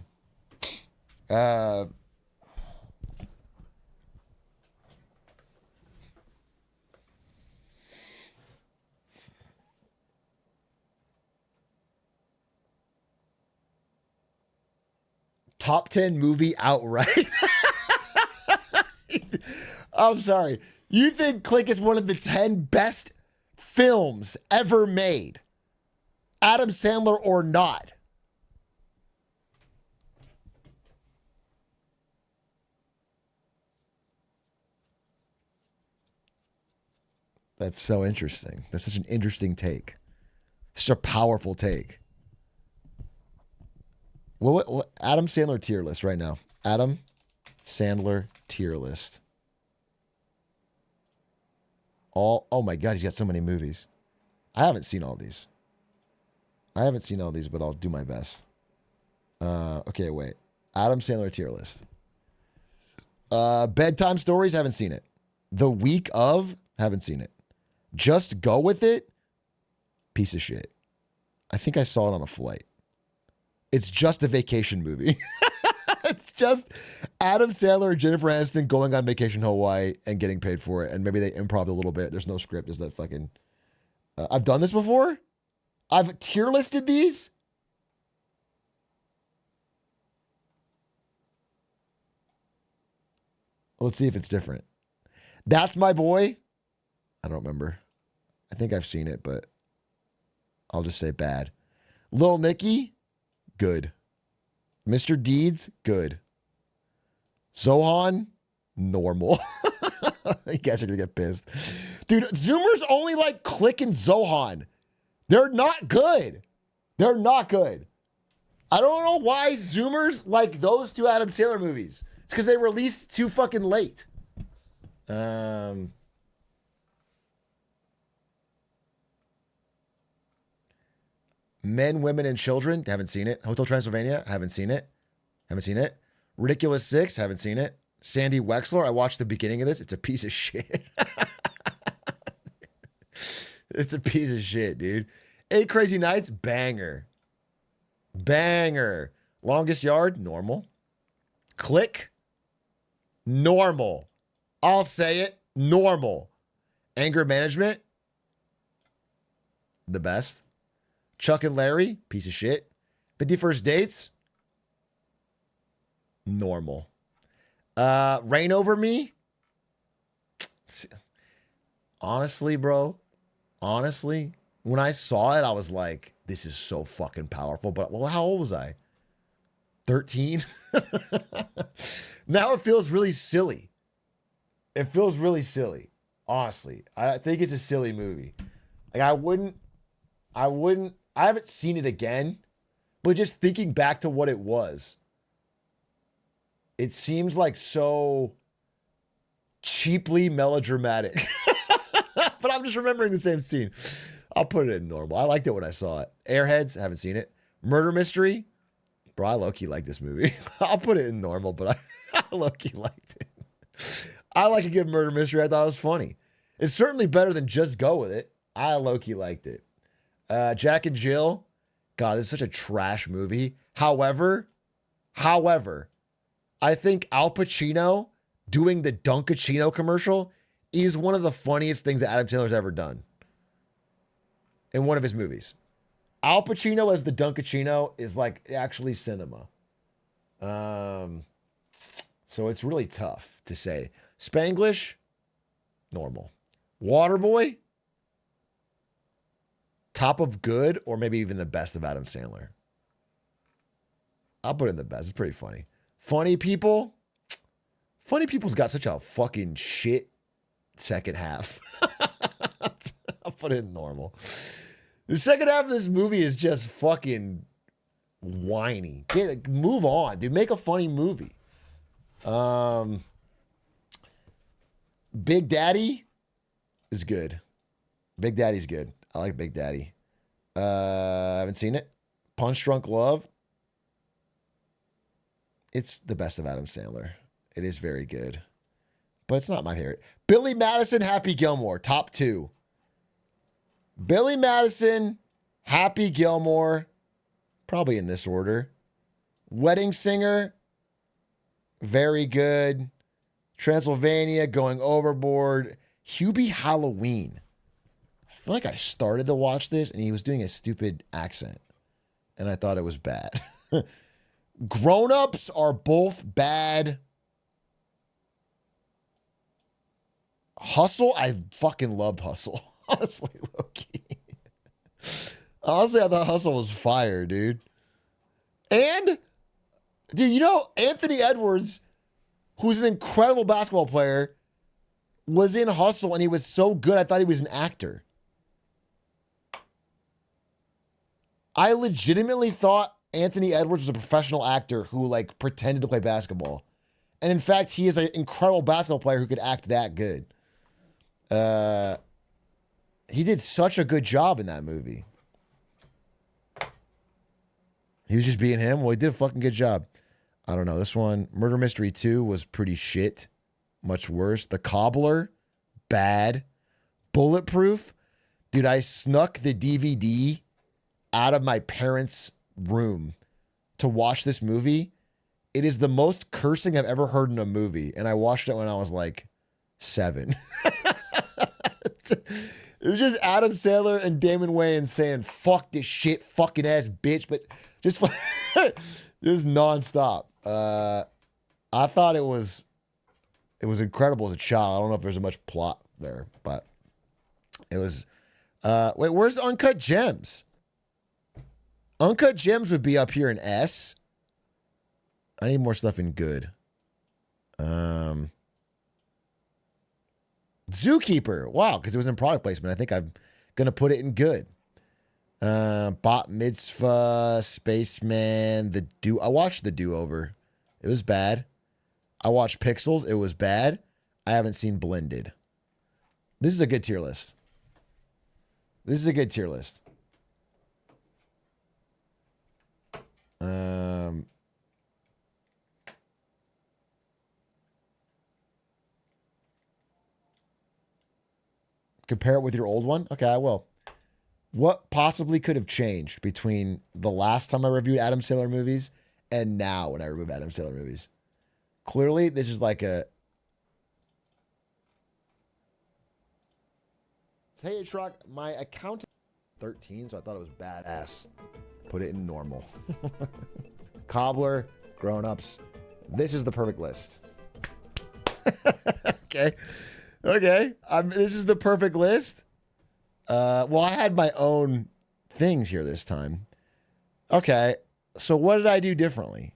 Top 10 movie outright. I'm sorry. You think Click is one of the 10 best films ever made, Adam Sandler or not? That's so interesting. That's such an interesting take. Such a powerful take. What Adam Sandler tier list right now? Adam Sandler tier list. Oh my God, he's got so many movies. I haven't seen all these. But I'll do my best. Okay, wait. Adam Sandler tier list. Bedtime Stories, haven't seen it. The Week of, haven't seen it. Just Go With It, piece of shit. I think I saw it on a flight. It's just a vacation movie. It's just Adam Sandler and Jennifer Aniston going on vacation to Hawaii and getting paid for it. And maybe they improv a little bit. There's no script. Is that fucking... I've done this before. I've tier listed these. Let's see if it's different. That's My Boy. I don't remember. I think I've seen it, but I'll just say bad. Lil Nicky, good. Mr. Deeds, good. Zohan, normal. You guys are going to get pissed. Dude, Zoomers only like Click and Zohan. They're not good. They're not good. I don't know why Zoomers like those two Adam Sandler movies. It's because they released too fucking late. Men, Women, and Children. Haven't seen it. Hotel Transylvania. Haven't seen it. Haven't seen it. Ridiculous Six. Haven't seen it. Sandy Wexler. I watched the beginning of this. It's a piece of shit. It's a piece of shit, dude. 8 Crazy Nights. Banger. Banger. Longest Yard. Normal. Click. Normal. I'll say it. Normal. Anger Management. The best. Chuck and Larry. Piece of shit. 51st Dates. Normal. Reign Over Me. Honestly, bro. Honestly, when I saw it, I was like, this is so fucking powerful. But, well, how old was I? 13? Now it feels really silly. It feels really silly. Honestly. I think it's a silly movie. Like, I haven't seen it again, but just thinking back to what it was, it seems like so cheaply melodramatic. But I'm just remembering the same scene. I'll put it in normal. I liked it when I saw it. Airheads, haven't seen it. Murder Mystery. Bro, I low-key like this movie. I'll put it in normal, but I low-key liked it. I like a good murder mystery. I thought it was funny. It's certainly better than Just Go With It. I low-key liked it. Jack and Jill. God, this is such a trash movie. However, I think Al Pacino doing the Dunkachino commercial is one of the funniest things that Adam Sandler's ever done in one of his movies. Al Pacino as the Dunkachino is like actually cinema. So it's really tough to say. Spanglish, normal. Waterboy, top of good, or maybe even the best of Adam Sandler. I'll put it in the best. It's pretty funny. Funny People. Funny People's got such a fucking shit second half. I'll put it in normal. The second half of this movie is just fucking whiny. Move on, dude. Make a funny movie. Big Daddy is good. Big Daddy's good. I like Big Daddy. I haven't seen it. Punch Drunk Love. It's the best of Adam Sandler. It is very good. But it's not my favorite. Billy Madison, Happy Gilmore. Top 2. Billy Madison, Happy Gilmore. Probably in this order. Wedding Singer. Very good. Transylvania, Going Overboard. Hubie Halloween. I feel like I started to watch this and he was doing a stupid accent. And I thought it was bad. Grown-ups are both bad. Hustle, I fucking loved Hustle. Honestly, low-key. Honestly, I thought Hustle was fire, dude. And, dude, you know, Anthony Edwards, who's an incredible basketball player, was in Hustle and he was so good, I thought he was an actor. I legitimately thought Anthony Edwards was a professional actor who, like, pretended to play basketball. And in fact, he is an incredible basketball player who could act that good. He did such a good job in that movie. He was just being him. Well, he did a fucking good job. I don't know. This one, Murder Mystery 2 was pretty shit. Much worse. The Cobbler, bad. Bulletproof, dude, I snuck the DVD out of my parents' room to watch this movie. It is the most cursing I've ever heard in a movie, and I watched it when I was like 7. It was just Adam Sandler and Damon Wayans saying, fuck this shit, fucking ass bitch, but just nonstop. I thought it was incredible as a child. I don't know if there's much plot there, but it was, wait, where's Uncut Gems? Uncut Gems would be up here in S. I need more stuff in good. Zookeeper. Wow, because it was in product placement. I think I'm going to put it in good. Bat Mitzvah, Spaceman, I watched The Do-Over. It was bad. I watched Pixels. It was bad. I haven't seen Blended. This is a good tier list. This is a good tier list. Compare it with your old one? Okay, I will. What possibly could have changed between the last time I reviewed Adam Sandler movies and now when I review Adam Sandler movies? Clearly, this is like a... Hey, Atrioc, my account... 13, so I thought it was badass. Put it in normal. Cobbler, grown-ups. This is the perfect list. Okay. Okay. This is the perfect list. Well, I had my own things here this time. Okay. So what did I do differently?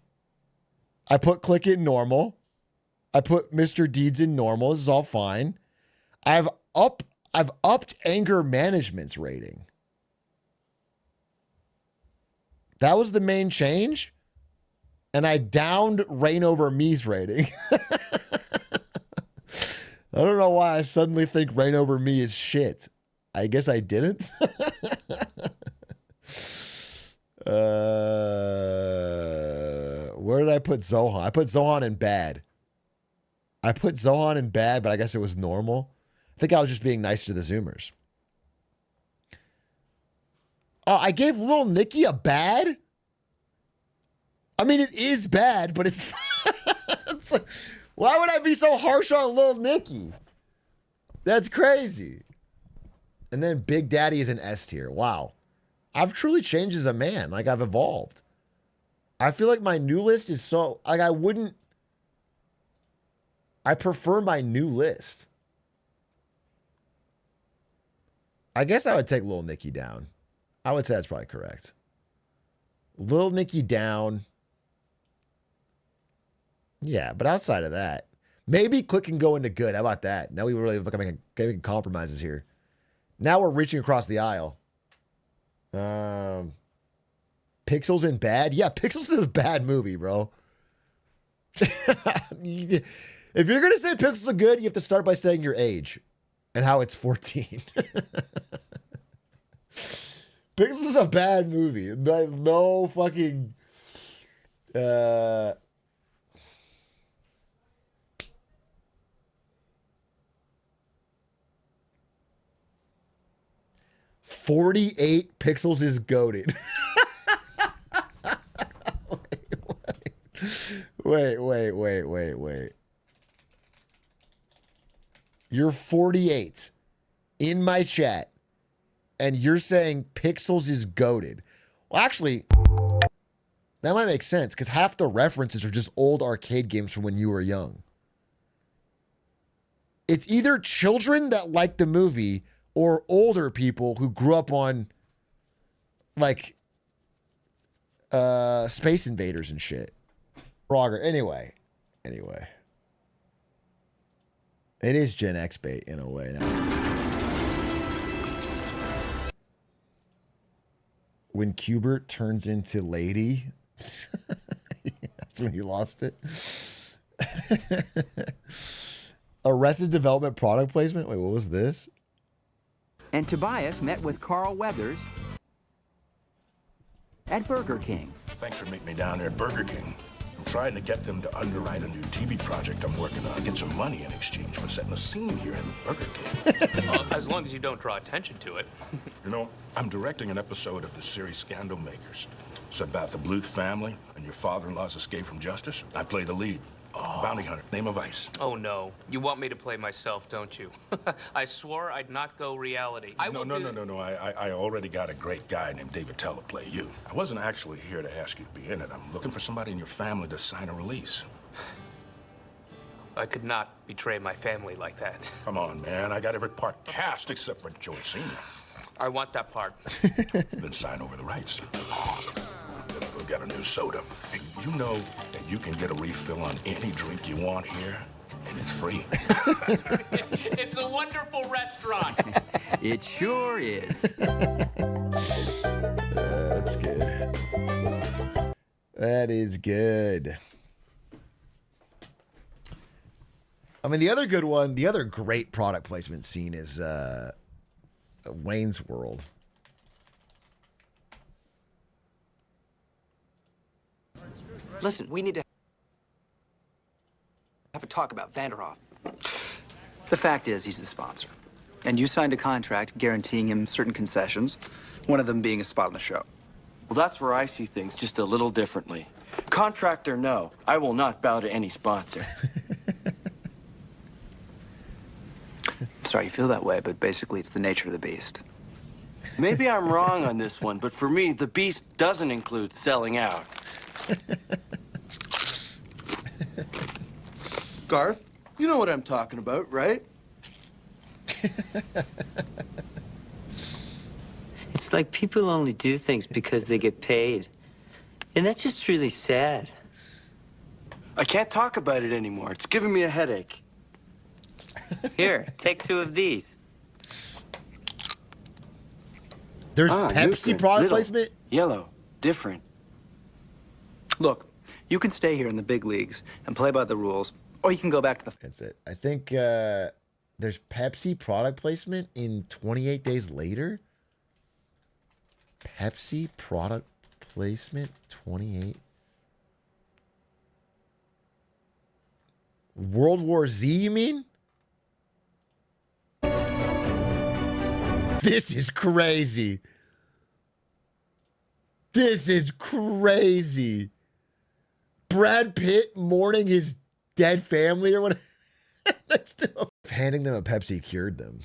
I put Click in normal. I put Mr. Deeds in normal. This is all fine. I've upped Anger Management's rating. That was the main change. And I downed Reign Over Me's rating. I don't know why I suddenly think Reign Over Me is shit. I guess I didn't. Where did I put Zohan? I put Zohan in bad. I put Zohan in bad, but I guess it was normal. I think I was just being nice to the Zoomers. Oh, I gave Lil Nicky a bad? I mean, it is bad, but it's... it's like, why would I be so harsh on Lil Nicky? That's crazy. And then Big Daddy is an S tier. Wow. I've truly changed as a man. Like, I've evolved. I feel like my new list is so... Like, I prefer my new list. I guess I would take Lil Nicky down. I would say that's probably correct. Lil Nicky down. Yeah, but outside of that, maybe Click can go into good. How about that? Now we really making compromises here. Now we're reaching across the aisle. Pixels in bad? Yeah, Pixels is a bad movie, bro. If you're going to say Pixels are good, you have to start by saying your age and how it's 14. Pixels is a bad movie. No fucking... 48 Pixels is goated. Wait. You're 48 in my chat, and you're saying Pixels is goated. Well, actually, that might make sense, because half the references are just old arcade games from when you were young. It's either children that like the movie or older people who grew up on, like, Space Invaders and shit. Frogger. Anyway. It is Gen X bait in a way. When Cubert turns into Lady. That's when you lost it. Arrested Development product placement? Wait, what was this? And Tobias met with Carl Weathers at Burger King. Thanks for meeting me down there at Burger King. I'm trying to get them to underwrite a new TV project I'm working on. Get some money in exchange for setting a scene here in Burger King. As long as you don't draw attention to it. You know, I'm directing an episode of the series Scandal Makers. It's about the Bluth family and your father-in-law's escape from justice. I play the lead. Bounty hunter, name of ice. Oh, no. You want me to play myself, don't you? I swore I'd not go reality. No. I already got a great guy named David Tell to play you. I wasn't actually here to ask you to be in it. I'm looking for somebody in your family to sign a release. I could not betray my family like that. Come on, man. I got every part cast except for George Sr. I want that part. Then sign over the rights. We'll get a new soda. Hey, you know that you can get a refill on any drink you want here, and it's free. It's a wonderful restaurant. It sure is. That's good. That is good. I mean, the other good one, the other great product placement scene is Wayne's World. Listen, we need to have a talk about Vanderhoff. The fact is, he's the sponsor. And you signed a contract guaranteeing him certain concessions, one of them being a spot on the show. Well, that's where I see things just a little differently. Contract or no, I will not bow to any sponsor. Sorry you feel that way, but basically it's the nature of the beast. Maybe I'm wrong on this one, but for me, the beast doesn't include selling out. Garth, you know what I'm talking about, right? It's like people only do things because they get paid. And that's just really sad. I can't talk about it anymore. It's giving me a headache. Here, take 2 of these. There's Pepsi different. product Little, placement? Yellow. Different. Look, you can stay here in the big leagues and play by the rules, or you can go back to the... That's it. I think there's Pepsi product placement in 28 Days Later. Pepsi product placement 28. World War Z, you mean? This is crazy. This is crazy. Brad Pitt mourning his dead family or whatever. Next to him. Handing them a Pepsi cured them.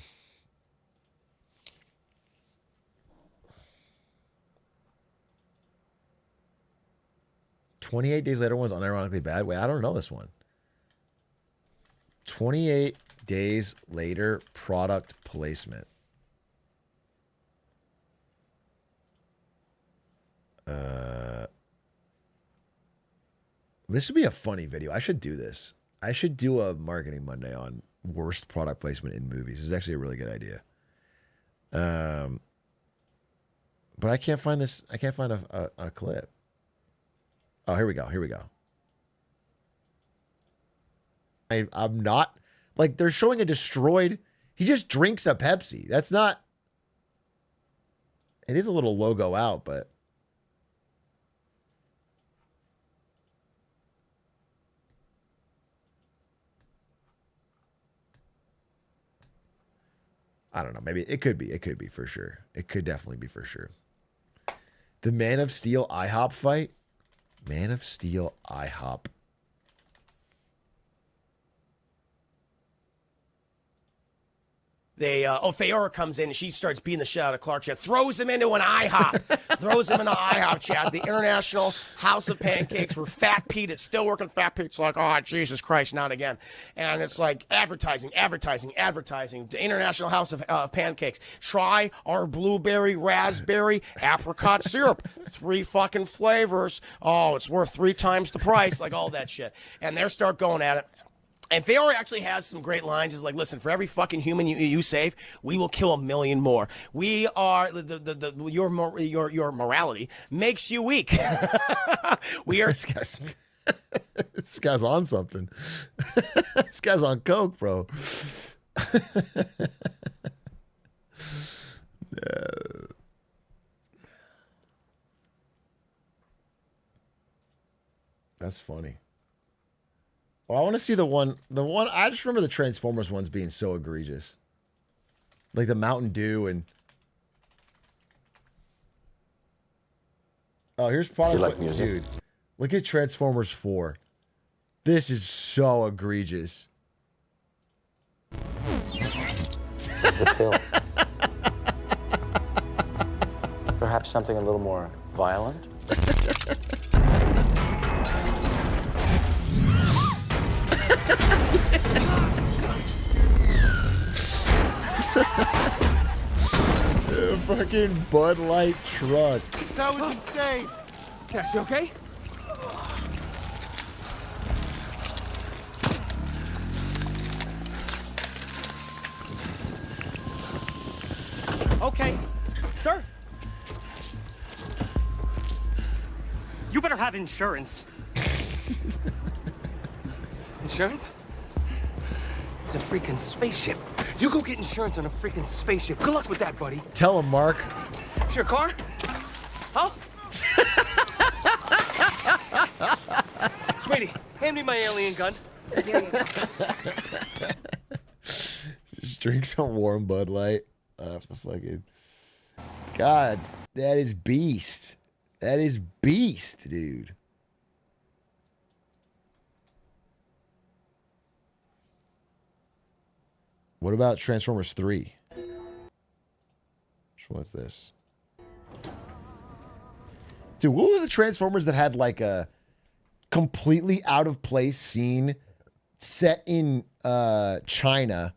"28 Days Later" one's unironically bad. Wait, I don't know this one. 28 Days Later product placement. This would be a funny video. I should do this. I should do a Marketing Monday on worst product placement in movies. This is actually a really good idea. But I can't find this. I can't find a clip. Oh, here we go. Here we go. I'm not like they're showing a destroyed. He just drinks a Pepsi. That's not. It is a little logo out, but. I don't know. Maybe it could be. It could be for sure. It could definitely be for sure. The Man of Steel IHOP fight. Man of Steel IHOP. Feora comes in and she starts beating the shit out of Clark. Chad throws him into an IHOP. throws him into IHOP, Chad. The International House of Pancakes, where Fat Pete is still working. Fat Pete's like, oh, Jesus Christ, not again. And it's like advertising. The International House of Pancakes. Try our blueberry, raspberry, apricot syrup. 3 fucking flavors. Oh, it's worth 3 times the price. Like all that shit. And they start going at it. And Feora actually has some great lines. He's like, listen, for every fucking human you save, we will kill 1 million more. We are your morality makes you weak. We are. This guy's on something. This guy's on coke, bro. That's funny. Well, I want to see the one. I just remember the Transformers ones being so egregious, like the Mountain Dew and. Oh, here's product. You like music? Dude, look at Transformers 4. This is so egregious. The pill. Perhaps something a little more violent? The fucking Bud Light truck. That was insane. Tess, you okay? Okay, sir. You better have insurance. Insurance? It's a freaking spaceship. You go get insurance on a freaking spaceship. Good luck with that, buddy. Tell him, Mark. It's your car? Huh? Sweetie, hand me my alien gun. Just drink some warm Bud Light off the fucking. God, that is beast. That is beast, dude. What about Transformers 3? Which one's this? Dude, what was the Transformers that had like a completely out of place scene set in China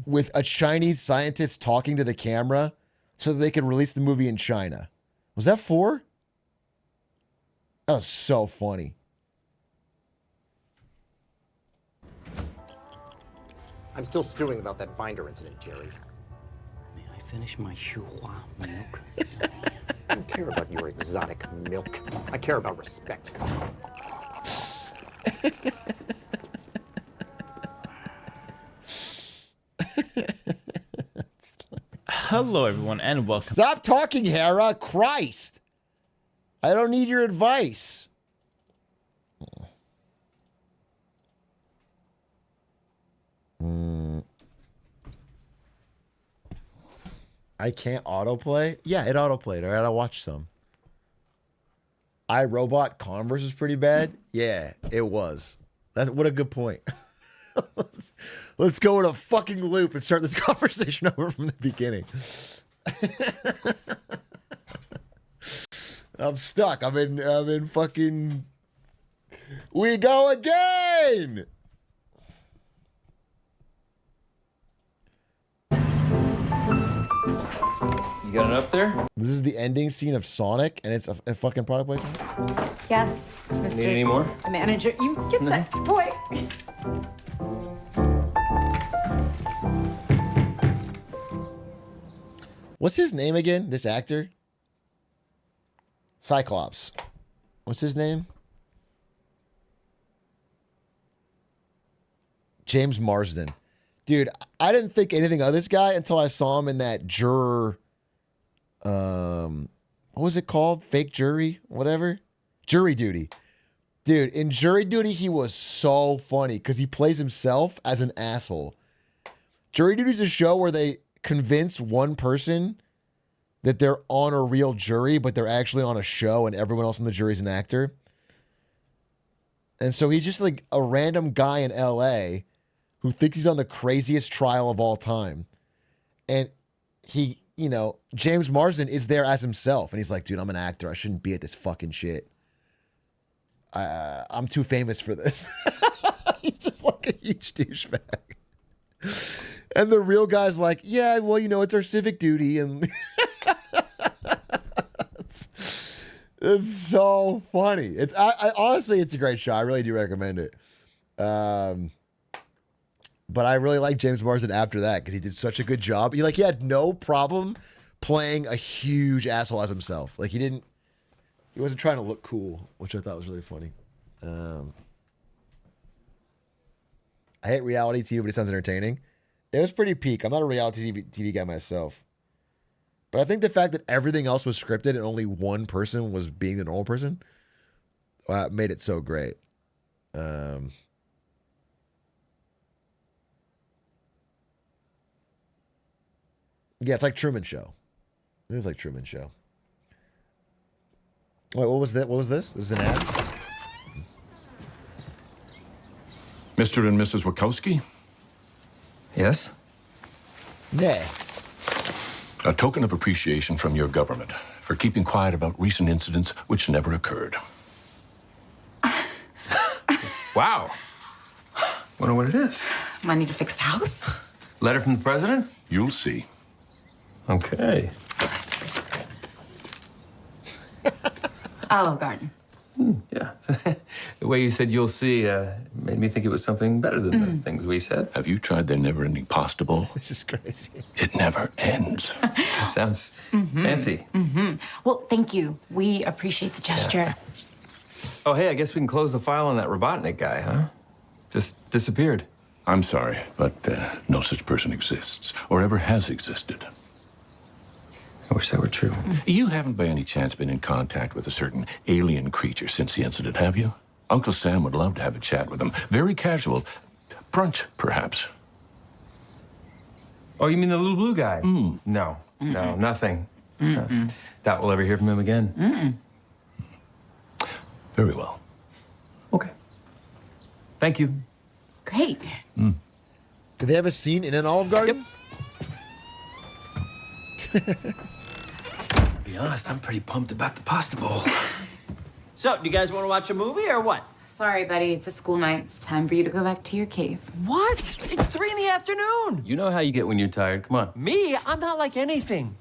with a Chinese scientist talking to the camera so that they could release the movie in China? Was that 4? That was so funny. I'm still stewing about that binder incident, Jerry. May I finish my Shuhua milk? I don't care about your exotic milk. I care about respect. Hello, everyone, and welcome. Stop talking, Hera. Christ. I don't need your advice. I can't autoplay? Yeah, it autoplayed. All right, I'll watch some. iRobot Converse is pretty bad? Yeah, it was. What a good point. Let's go in a fucking loop and start this conversation over from the beginning. I'm stuck. I'm in fucking. We go again. You got it up there? This is the ending scene of Sonic, and it's a fucking product placement. Yes, Mr. Need any more? The manager. You get that boy. What's his name again? This actor? Cyclops. What's his name? James Marsden. Dude, I didn't think anything of this guy until I saw him in that Juror. What was it called? Fake Jury? Whatever? Jury Duty. Dude, in Jury Duty, he was so funny because he plays himself as an asshole. Jury Duty is a show where they convince one person that they're on a real jury, but they're actually on a show and everyone else in the jury is an actor. And so he's just like a random guy in LA who thinks he's on the craziest trial of all time. And he, you know, James Marsden is there as himself. And he's like, dude, I'm an actor. I shouldn't be at this fucking shit. I'm too famous for this. He's just like a huge douchebag. And the real guy's like, yeah, well, you know, it's our civic duty. And it's so funny. I honestly, it's a great show. I really do recommend it. But I really like James Marsden after that because he did such a good job. He had no problem playing a huge asshole as himself. Like he wasn't trying to look cool, which I thought was really funny. I hate reality TV, but it sounds entertaining. It was pretty peak. I'm not a reality TV guy myself. But I think the fact that everything else was scripted and only one person was being the normal person, made it so great. Yeah, it's like Truman Show. It is like Truman Show. Wait, what was that? What was this? This is an ad? Mr. and Mrs. Wachowski? Yes? Yeah. A token of appreciation from your government for keeping quiet about recent incidents which never occurred. Wow. Wonder what it is. Money to fix the house? Letter from the president? You'll see. Okay. Olive Garden. Yeah. The way you said you'll see made me think it was something better than the things we said. Have you tried their never-ending pasta bowl? This is crazy. It never ends. That sounds fancy. Well, thank you. We appreciate the gesture. Oh, hey, I guess we can close the file on that Robotnik guy, huh? Just disappeared. I'm sorry, but no such person exists or ever has existed. I wish that were true. You haven't by any chance been in contact with a certain alien creature since the incident, have you? Uncle Sam would love to have a chat with him. Very casual. Brunch, perhaps. Oh, you mean the little blue guy? No, no, nothing. Doubt we'll ever hear from him again. Very well. Okay. Thank you. Great. Do they have a scene in an Olive Garden? To be honest, I'm pretty pumped about the pasta bowl. So, do you guys want to watch a movie or what? Sorry, buddy. It's a school night. It's time for you to go back to your cave. What? It's 3 in the afternoon. You know how you get when you're tired. Come on. Me? I'm not like anything.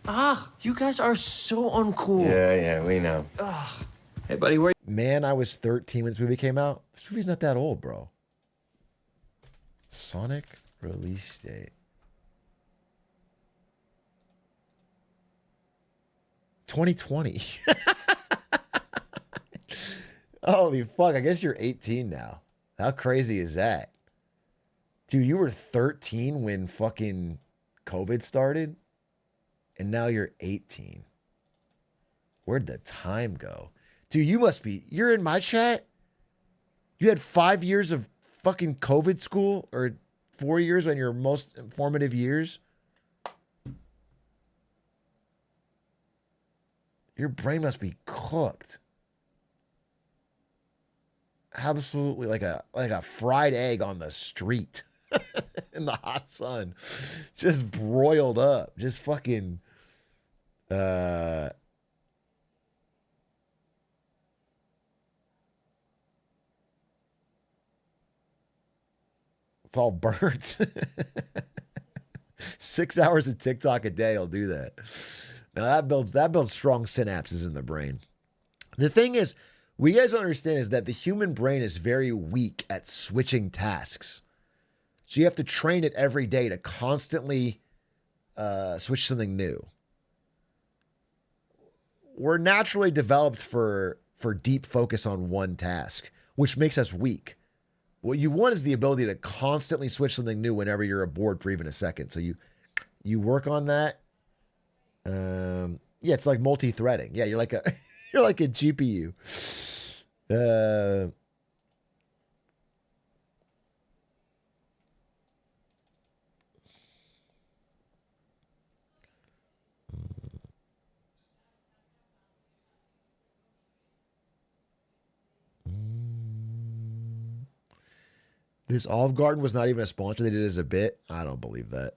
You guys are so uncool. Yeah, we know. Hey, buddy, where? Man, I was 13 when this movie came out. This movie's not that old, bro. Sonic release date. 2020. Holy fuck, I guess you're 18 now. How crazy is that? Dude, you were 13 when fucking COVID started, and now you're 18. Where'd the time go? Dude, you're in my chat? You had 5 years of fucking COVID school, or 4 years on your most informative years? Your brain must be cooked. Absolutely like a fried egg on the street in the hot sun. Just broiled up. Just fucking it's all burnt. 6 hours of TikTok a day will do that. Now that builds strong synapses in the brain. The thing is, what you guys don't understand is that the human brain is very weak at switching tasks. So you have to train it every day to constantly switch something new. We're naturally developed for deep focus on one task, which makes us weak. What you want is the ability to constantly switch something new whenever you're bored for even a second. So you work on that. Yeah, it's like multi-threading. Yeah, you're like a GPU. This Olive Garden was not even a sponsor. They did it as a bit. I don't believe that.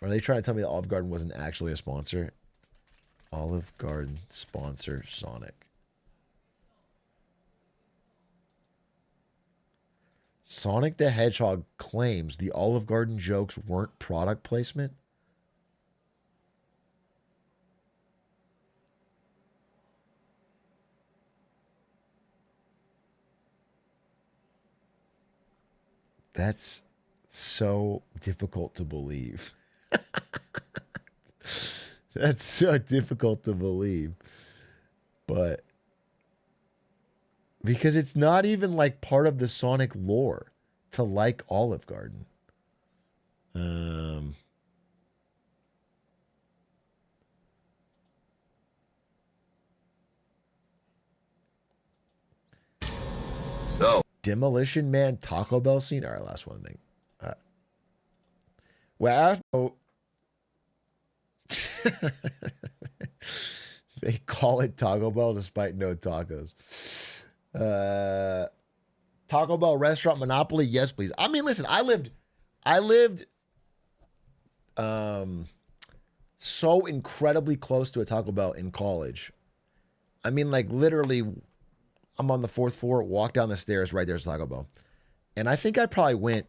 Are they trying to tell me that Olive Garden wasn't actually a sponsor? Olive Garden sponsor Sonic. Sonic the Hedgehog claims the Olive Garden jokes weren't product placement. That's so difficult to believe. That's so difficult to believe. But because it's not even like part of the Sonic lore to like Olive Garden. Demolition Man Taco Bell scene. All right, last one thing. All right. Well, they call it Taco Bell despite no tacos. Taco Bell restaurant monopoly, yes, please. I mean, listen, I lived so incredibly close to a Taco Bell in college. I mean, like literally, I'm on the 4th floor, walk down the stairs, right there's Taco Bell. And I think I probably went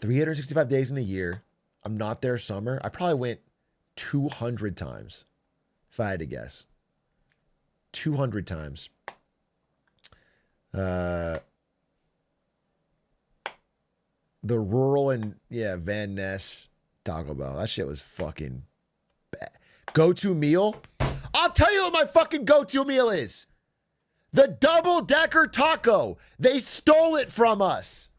365 days in a year. I'm not there summer. I probably went 200 times, if I had to guess. 200 times. The rural and, Van Ness Taco Bell. That shit was fucking bad. Go-to meal? I'll tell you what my fucking go-to meal is. The double-decker taco. They stole it from us.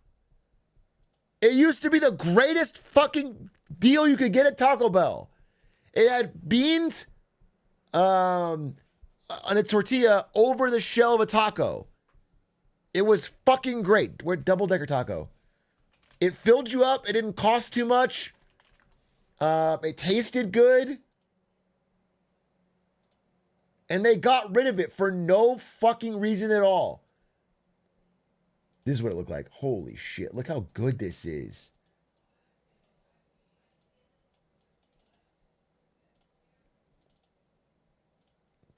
It used to be the greatest fucking deal you could get at Taco Bell. It had beans on a tortilla over the shell of a taco. It was fucking great. We're double-decker taco. It filled you up. It didn't cost too much. It tasted good. And they got rid of it for no fucking reason at all. This is what it looked like. Holy shit. Look how good this is.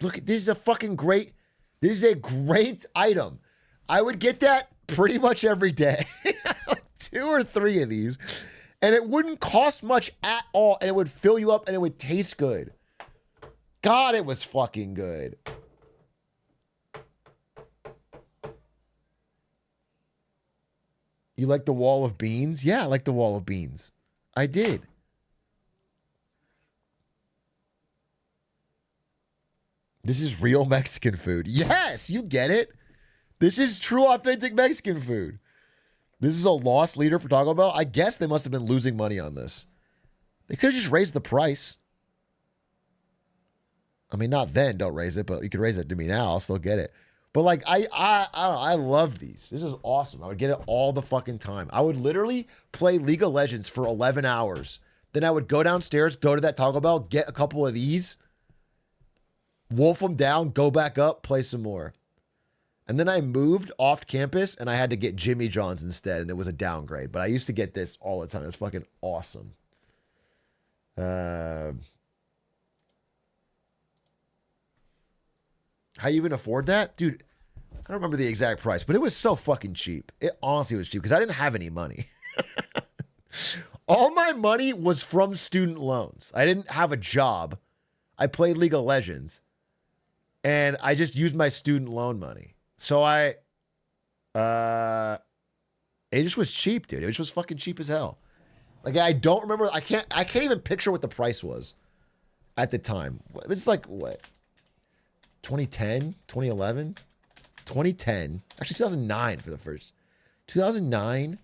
Look, this is a fucking great, this is a great item. I would get that pretty much every day. 2 or 3 of these. And it wouldn't cost much at all. And it would fill you up and it would taste good. God, it was fucking good. You like the wall of beans? Yeah, I like the wall of beans. I did. This is real Mexican food. Yes, you get it. This is true, authentic Mexican food. This is a lost leader for Taco Bell. I guess they must have been losing money on this. They could have just raised the price. I mean, not then, don't raise it, but you could raise it to me now. I'll still get it. But like, I don't know, I love these. This is awesome. I would get it all the fucking time. I would literally play League of Legends for 11 hours. Then I would go downstairs, go to that Taco Bell, get a couple of these, wolf them down, go back up, play some more. And then I moved off campus and I had to get Jimmy John's instead, and it was a downgrade. But I used to get this all the time. It's fucking awesome. How you even afford that? Dude, I don't remember the exact price, but it was so fucking cheap. It honestly was cheap because I didn't have any money. All my money was from student loans. I didn't have a job. I played League of Legends. And I just used my student loan money. So it just was cheap, dude. It just was fucking cheap as hell. Like, I don't remember. I can't even picture what the price was at the time. This is like, what? 2010, 2011, 2010, actually 2009 for the first, 2009,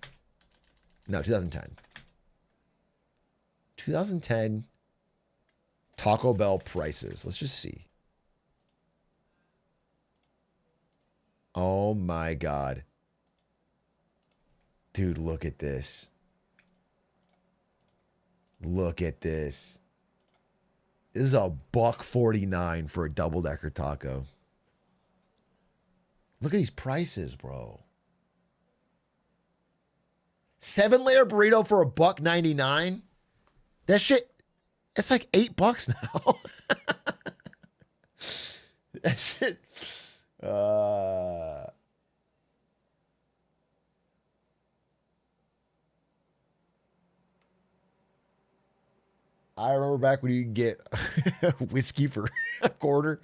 no, 2010 Taco Bell prices. Let's just see. Oh my God. Dude, look at this. Look at this. This is $1.49 for a double-decker taco. Look at these prices, bro. 7-layer burrito for $1.99. That shit, it's like $8 now. That shit. I remember back when you could get whiskey for a quarter.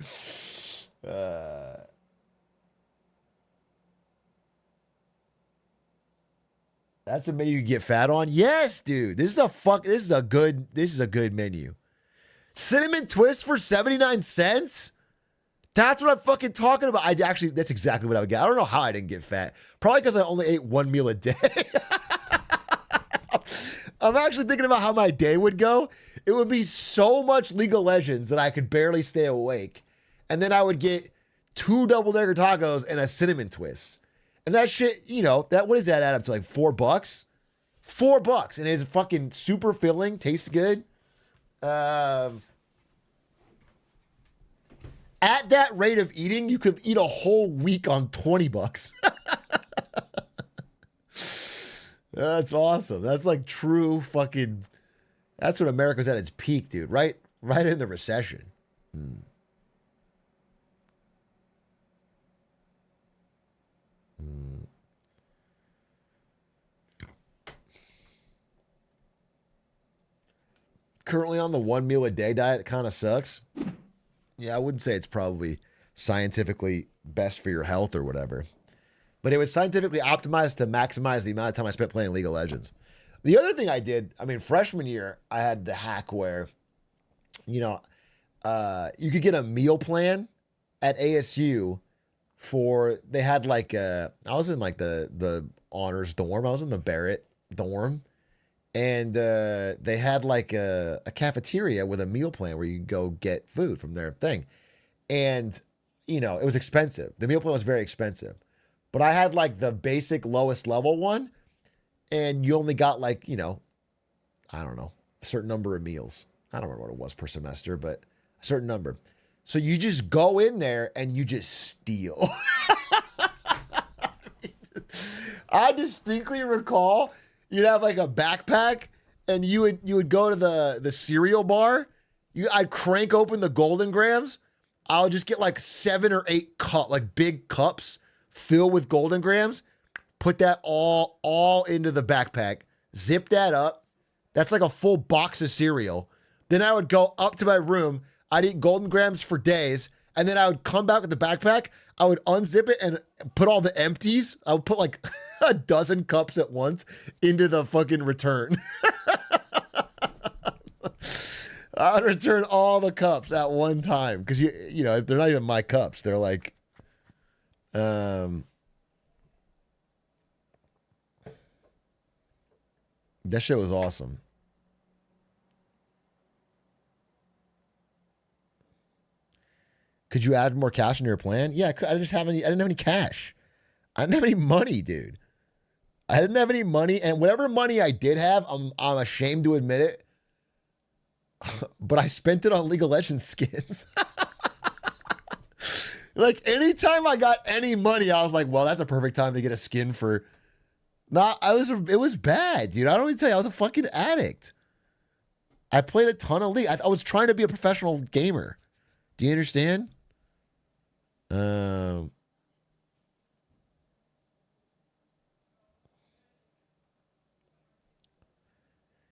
That's a menu you get fat on. Yes, dude. This is a good menu. Cinnamon twist for 79 cents? That's what I'm fucking talking about. That's exactly what I would get. I don't know how I didn't get fat. Probably because I only ate one meal a day. I'm actually thinking about how my day would go. It would be so much League of Legends that I could barely stay awake. And then I would get 2 double-decker tacos, and a cinnamon twist. And that shit, you know, what does that add up to? Like $4? $4. And it's fucking super filling. Tastes good. At that rate of eating, you could eat a whole week on $20. That's awesome. That's like true fucking... That's when America's at its peak, dude. Right in the recession. Currently on the 1 meal a day diet, it kind of sucks. Yeah, I wouldn't say it's probably scientifically best for your health or whatever. But it was scientifically optimized to maximize the amount of time I spent playing League of Legends. The other thing I did, I mean, freshman year, I had the hack where, you know, you could get a meal plan at ASU they had like, I was in like the honors dorm. I was in the Barrett dorm. And they had like a cafeteria with a meal plan where you could go get food from their thing. And, you know, it was expensive. The meal plan was very expensive. But I had like the basic lowest level one. And you only got like, you know, I don't know, a certain number of meals. I don't remember what it was per semester, but a certain number. So you just go in there and you just steal. I distinctly recall you'd have like a backpack and you would go to the cereal bar. I'd crank open the Golden Grams. I would just get like 7 or 8 like big cups filled with Golden Grams. Put that all into the backpack. Zip that up. That's like a full box of cereal. Then I would go up to my room. I'd eat Golden Grams for days. And then I would come back with the backpack. I would unzip it and put all the empties. I would put like a dozen cups at once into the fucking return. I would return all the cups at one time. Because, you know, they're not even my cups. They're like... That shit was awesome. Could you add more cash into your plan? Yeah, I didn't have any cash. I didn't have any money, dude. I didn't have any money, and whatever money I did have, I'm ashamed to admit it, but I spent it on League of Legends skins. Like, anytime I got any money, I was like, well, that's a perfect time to get a skin for... it was bad, dude. I don't even tell you, I was a fucking addict. I played a ton of League. I was trying to be a professional gamer. Do you understand?